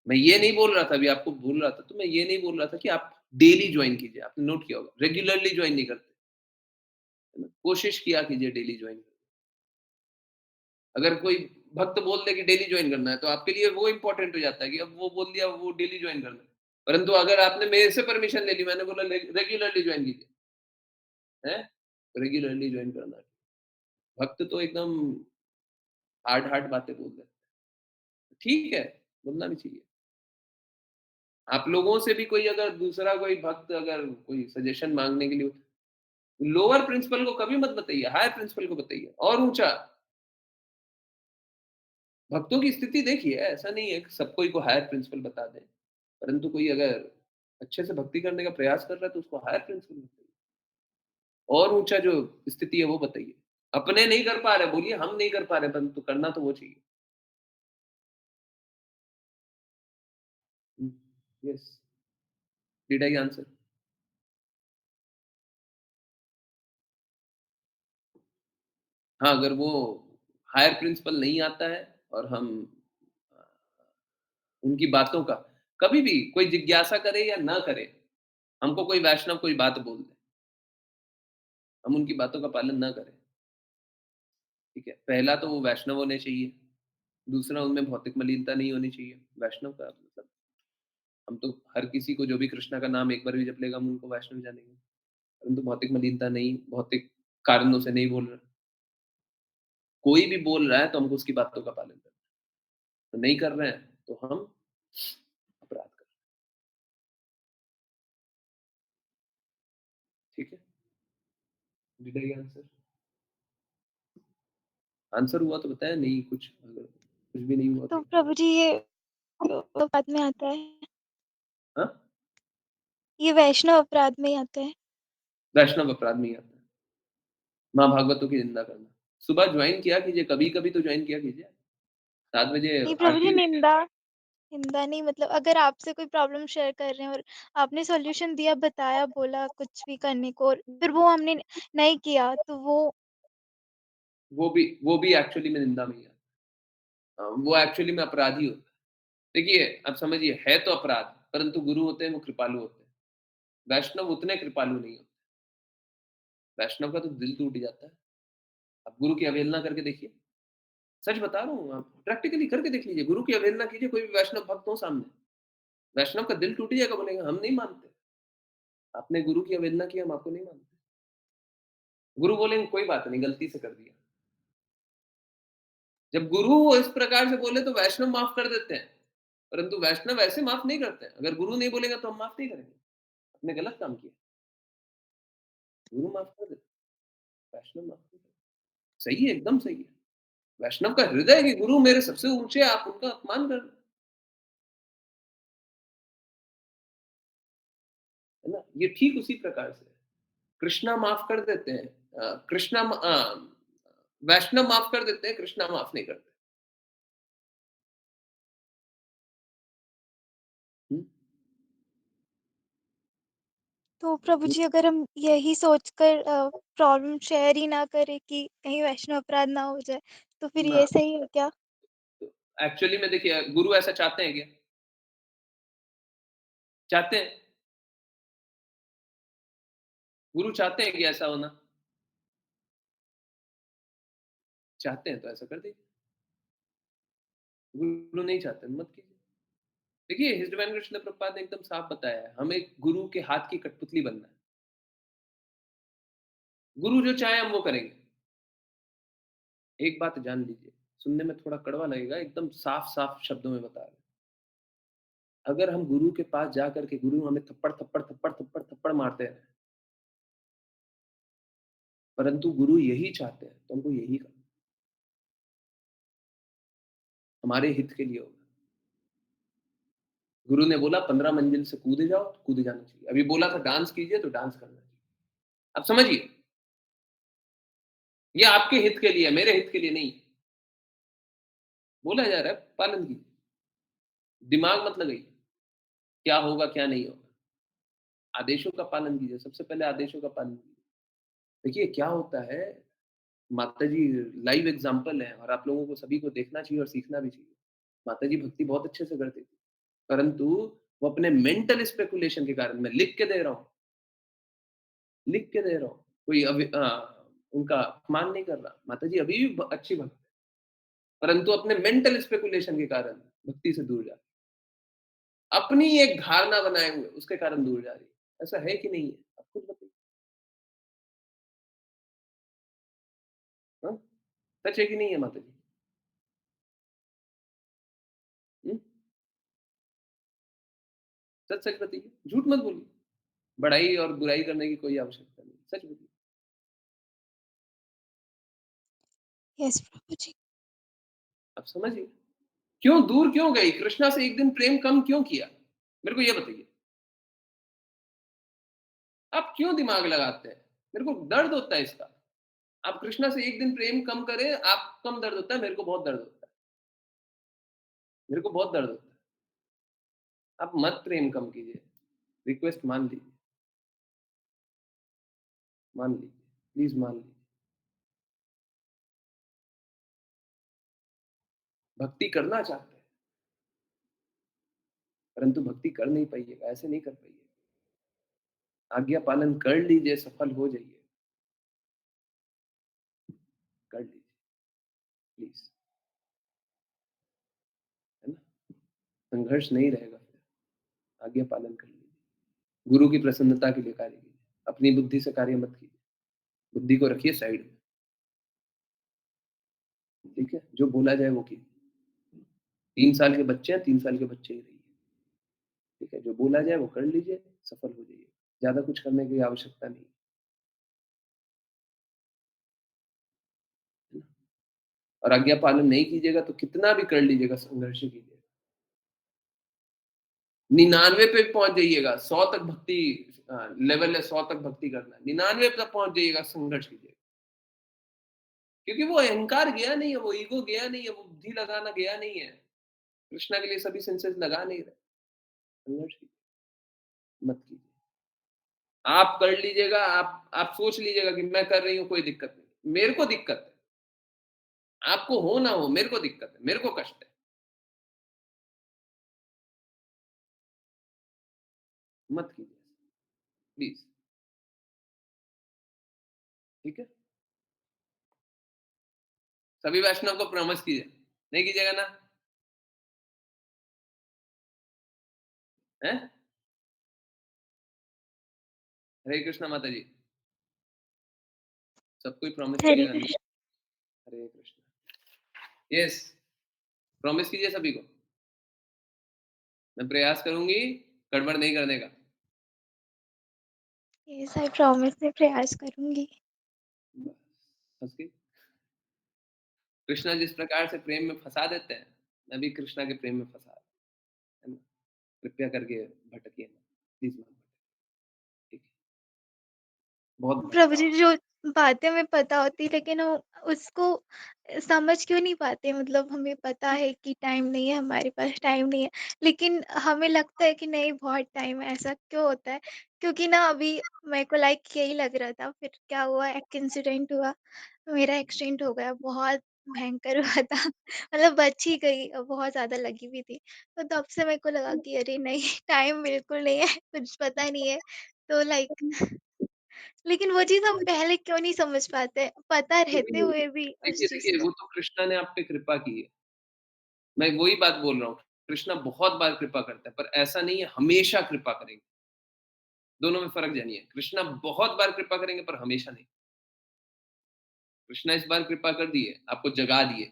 मैं ये नहीं बोल रहा था, अभी आपको बोल रहा था, तो मैं ये नहीं बोल रहा था कि आप डेली जॉइन कीजिए, आपने नोट किया होगा, रेगुलरली जॉइन नहीं करते, है ना? कोशिश किया कीजिए डेली जॉइन करने। अगर कोई भक्त बोल दे कि डेली जॉइन करना है, तो आपके लिए वो इम्पोर्टेंट हो जाता है कि अब वो बोल दिया वो डेली जॉइन करना है। परंतु अगर आपने मेरे से परमिशन ले ली, मैंने बोला रेगुलरली जॉइन कीजिए, हैं? रेगुलरली जॉइन करना है। भक्त तो एकदम हार्ड हार्ड बातें बोल देते हैं। ठीक है, बोलना भी चाहिए। आप लोगों से भी कोई अगर दूसरा कोई भक्त अगर कोई सजेशन माँगने के लिए, लोअर प्रिंसिपल को कभी मत बताइए, हायर प्रिंसिपल को बताइए और ऊँचा। भक्तों की स्थिति देखिए, ऐसा नहीं है कि सबको ही को हायर प्रिंसिपल बता दें, परंतु कोई अगर अच्छे से भक्ति करने का प्रयास कर रहा है तो उसको हायर प्रिंसिपल बताइए और ऊँचा जो स्थिति है वो बताइए। अपने नहीं कर पा रहे बोलिए हम नहीं कर पा रहे, परंतु करना तो वो चाहिए। हुँ, यस, डिड आई आंसर? हाँ, अगर वो हायर प्रिंसिपल नहीं आता है और हम अ, उनकी बातों का कभी भी कोई जिज्ञासा करे या ना करे, हमको कोई वैष्णव कोई बात बोल दे, हम उनकी बातों का पालन ना करें, ठीक है? पहला तो वो वैष्णव होने चाहिए, दूसरा उनमें भौतिक मलिनता नहीं होनी चाहिए। वैष्णव का मतलब हम तो हर किसी को जो भी कृष्णा का नाम एक बार भी जप लेगा हम उनको वैष्णव जानेंगे, परंतु भौतिक मलिनता नहीं, भौतिक कारणों से नहीं बोल रहा। कोई भी बोल रहा है तो हमको उसकी बातों का पालन करना है। तो नहीं कर रहे हैं तो हम अपराध कर, ठीक है? Did I answer? आंसर हुआ तो बताया, नहीं कुछ, अगर कुछ भी नहीं हुआ तो तो प्रभु जी ये बाद में आता है, हाँ, ये वैष्णव अपराध में ही आता है। वैष्णव अपराध में ही आता है। माँ भागवतों की निंदा करना। सुबह ज्वाइन किया कीजिए, कभी-कभी तो ज्वाइन किया कीजिए। 7 बजे नहीं प्रभु जी, आरती देख। निंदा निंदा नहीं, मतलब अगर आपसे कोई प्रॉब्लम शेयर कर रहे हैं और आपने सॉल्यूशन दिया, बताया, बोला कुछ भी करने को, और फिर वो हमने नहीं किया, तो वो वो भी एक्चुअली में निंदा में ही आता है। वो एक्चुअली में अपराधी होता है। देखिए, अब समझिए, है तो अपराध, परंतु गुरु होते हैं वो कृपालु होते हैं। वैष्णव उतने कृपालु नहीं होते। वैष्णव का तो दिल टूट जाता है। आप गुरु की अवहेलना करके देखिए। सच बता रहा हूँ, आप प्रैक्टिकली करके देख लीजिए। गुरु की अवहेलना कीजिए, कोई भी वैष्णव भक्त हो सामने, वैष्णव का दिल टूट जाएगा, बोलेगा हम नहीं मानते। आपने गुरु की अवहेलना की, हम आपको नहीं मानते। गुरु बोलेंगे कोई बात नहीं, गलती से कर दिया। जब गुरु इस प्रकार से बोले तो वैष्णव माफ कर देते हैं, परंतु वैष्णव ऐसे माफ नहीं करते हैं। अगर गुरु नहीं बोलेगा तो हम माफ नहीं करेंगे। आपने गलत काम किया। गुरु माफ कर देते, वैष्णव माफ नहीं करते। सही है, एकदम सही है। वैष्णव का हृदय है कि गुरु मेरे सबसे ऊंचे, आप उनका अपमान कर रहे हैं, है ना? ये ठीक उसी प्रकार से है। कृष्णा माफ कर देते हैं, वैष्णव माफ कर देते हैं, कृष्णा माफ नहीं करते। हम्म? तो प्रभु जी, अगर हम यही सोचकर प्रॉब्लम शेयर ही ना करें कि कहीं वैष्णव अपराध ना हो जाए, तो फिर ना, ये सही है क्या? एक्चुअली में देखिए, गुरु ऐसा चाहते हैं क्या? चाहते हैं? गुरु चाहते हैं कि ऐसा होना? चाहते हैं तो ऐसा कर दीजिए। गुरु नहीं चाहते तो मत कीजिए। देखिए, हिज डिवाइन कृष्ण प्रभुपाद ने एकदम साफ बताया है, हमें गुरु के हाथ की कठपुतली बनना है। गुरु जो चाहे हम वो करेंगे। एक बात जान लीजिए, सुनने में थोड़ा कड़वा लगेगा, एकदम साफ-साफ शब्दों में बता रहे हैं। अगर हम गुरु के पास जा करके गुरु हमें थप्पड़, थप्पड़, थप्पड़, थप्पड़, थप्पड़ मारते हैं, परंतु गुरु यही चाहते हैं, तो हमको यही करना है। हमारे हित के लिए होगा। गुरु ने बोला 15 मंजिल से कूदे जाओ, तो कूदे जाना चाहिए। अभी बोला था डांस कीजिए, तो डांस करना चाहिए। अब समझिए, ये आपके हित के लिए है, मेरे हित के लिए नहीं है। बोला जा रहा है, पालन कीजिए। दिमाग मत लगाइए, क्या होगा, क्या नहीं होगा। आदेशों का पालन कीजिए, सबसे पहले आदेशों का पालन कीजिए। देखिए, क्या होता है, माताजी लाइव एग्ज़ाम्पल है और आप लोगों को सभी को देखना चाहिए और सीखना भी चाहिए। माताजी भक्ति बहुत अच्छे से करती थी, परंतु वो अपने मेंटल स्पेकुलेशन के कारण, मैं लिख के दे रहा हूँ, लिख के दे रहा हूँ, कोई उनका अपमान नहीं कर रहा। माताजी अभी भी अच्छी भक्त है, परंतु अपने मेंटल स्पेकुलेशन के कारण भक्ति से दूर जा रही है। अपनी एक धारणा बनाए हुए उसके कारण दूर जा रही है। ऐसा है कि नहीं है? आप खुद बताइए। हाँ? सच है कि नहीं है माताजी? हुँ? सच-सच बताइए, झूठ मत बोलिए। बड़ाई और बुराई करने की कोई आवश्यकता नहीं। सच बोलिए। यस प्रभु जी। आप समझिए, क्यों दूर क्यों गई? कृष्णा से एक दिन प्रेम कम क्यों किया? मेरे को ये बताइए। आप क्यों दिमाग लगाते हैं? मेरे को दर्द होता है इसका। आप कृष्णा से एक दिन प्रेम कम करें, आप कम दर्द होता है, मेरे को बहुत दर्द होता है। मेरे को बहुत दर्द होता है। आप मत प्रेम कम कीजिए। रिक्वेस्ट मान लीजिए, मान लीजिए, प्लीज़ मान लीजिए। भक्ति करना चाहते हैं, परंतु भक्ति कर नहीं पाइएगा, ऐसे नहीं कर पाइएगा। आज्ञा पालन कर लीजिए, सफल हो जाइए। कर लीजिए, प्लीज़, है ना? संघर्ष नहीं रहेगा फिर। आज्ञा पालन कर लीजिए। गुरु की प्रसन्नता के लिए कार्य कीजिए। अपनी बुद्धि से कार्य मत कीजिए। बुद्धि को रखिए साइड में, ठीक है? जो बोला जाए वो कीजिए। 3 साल के बच्चे हैं, 3 साल के बच्चे ही रहिए। ठीक है? जो बोला जाए वो कर लीजिए, सफल हो जाइए। ज़्यादा कुछ करने की आवश्यकता नहीं है। है ना? और आज्ञा पालन नहीं कीजिएगा तो कितना भी कर लीजिएगा, संघर्ष ही कीजिएगा। 99 पे पहुँच जाइएगा, 100 तक भक्ति लेवल है, 100 तक भक्ति करना है। 99 तक पहुँच जाइएगा, संघर्ष कीजिएगा। क्योंकि वो अहंकार गया नहीं है, वो ईगो गया नहीं है, वो बुद्धि लगाना गया नहीं है। कृष्णा के लिए सभी सेंसेस लगा नहीं रहे। संघर्ष कीजिए, मत कीजिए। आप कर लीजिएगा, आप सोच लीजिएगा कि मैं कर रही हूँ, कोई दिक्कत नहीं। मेरे को दिक्कत है, आपको हो ना हो, मेरे को दिक्कत है, मेरे को कष्ट है। मत कीजिए, प्लीज़, ठीक है? सभी वैष्णव को प्रॉमिस कीजिए, नहीं कीजिएगा ना? हैं? हरे कृष्णा माता जी, सबको ही प्रॉमिस हरे करिएगा। कृष्ण। हरे कृष्णा। यस, प्रॉमिस कीजिए सभी को। मैं प्रयास करूँगी गड़बड़ नहीं करने का। यस, आई प्रॉमिस, मैं प्रयास करूँगी। बस, बस की कृष्णा जिस प्रकार से प्रेम में फँसा देते हैं, मैं भी कृष्णा के प्रेम में फँसा, है ना? कृपया करके भटकिए मत, प्लीज़ मत भटकिए, ठीक है? बहुत प्रभु जी, जो बातें हमें पता होती लेकिन वो उसको समझ क्यों नहीं पाते, मतलब हमें पता है कि टाइम नहीं है, हमारे पास टाइम नहीं है, लेकिन हमें लगता है कि नहीं बहुत टाइम है। ऐसा क्यों होता है? क्योंकि ना अभी मेरे को लाइक यही लग रहा था, फिर क्या हुआ, एक इंसिडेंट हुआ, मेरा एक्सीडेंट हो गया, बहुत भयंकर हुआ था। मतलब बच ही गई, बहुत ज़्यादा लगी हुई थी। तो तब से मेरे को लगा कि अरे नहीं, टाइम बिल्कुल नहीं है, कुछ पता नहीं है। तो लाइक लेकिन वो चीज़ हम पहले क्यों नहीं समझ पाते, पता रहते हुए भी उस देखिए, चीज़ देखिए, को। वो तो कृष्णा ने आप पे कृपा की है। मैं वही बात बोल रहा हूँ। कृष्णा बहुत बार कृपा करता है, पर ऐसा नहीं है हमेशा कृपा करेंगे। दोनों में फ़र्क जानिए। कृष्णा बहुत बार कृपा करेंगे पर हमेशा नहीं। कृष्णा इस बार कृपा कर दिए, आपको जगा दिए।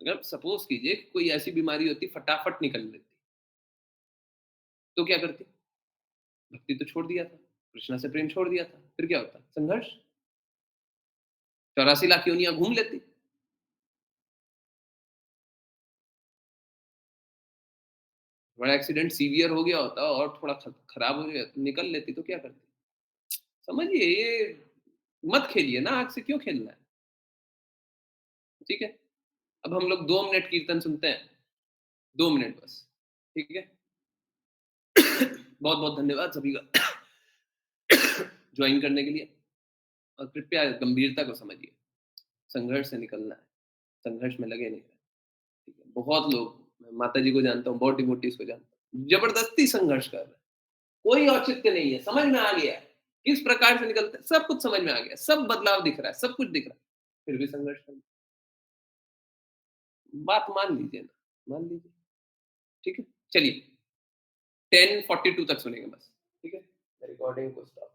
अगर सपोज़ कीजिए कोई ऐसी बीमारी होती फटाफट निकल लेती, तो क्या करती? भक्ति तो छोड़ दिया था, कृष्णा से प्रेम छोड़ दिया था, फिर क्या होता? संघर्ष। 84 लाख योनियाँ घूम लेती। बड़ा एक्सीडेंट सीवियर हो गया होता और थोड़ा खराब हो गया तो निकल लेती तो क्या करती? समझिए ये मत खेलिए ना, आग से क्यों खेलना है? ठीक है? अब हम लोग 2 मिनट कीर्तन सुनते हैं, 2 मिनट बस, ठीक है? बहुत-बहुत धन्यवाद सभी का जॉइन करने के लिए और कृपया गंभीरता को समझिए। संघर्ष से निकलना है, संघर्ष में लगे नहीं रहना, ठीक है? बहुत लोग, मैं माताजी को जानता हूँ, बहुत डिवोटीज़ को जानता हूँ, ज़बरदस्ती संघर्ष कर रहे हैं। कोई औचित्य नहीं है, समझ में आ गया है, किस प्रकार से निकलते हैं, सब कुछ समझ में आ गया, सब बदलाव दिख रहा है, सब कुछ दिख रहा है, फिर भी संघर्ष कर, बात मान लीजिए ना, मान लीजिए, ठीक है? चलिए 10:42 तक सुनेंगे बस, ठीक है? मैं रिकॉर्डिंग को स्टॉप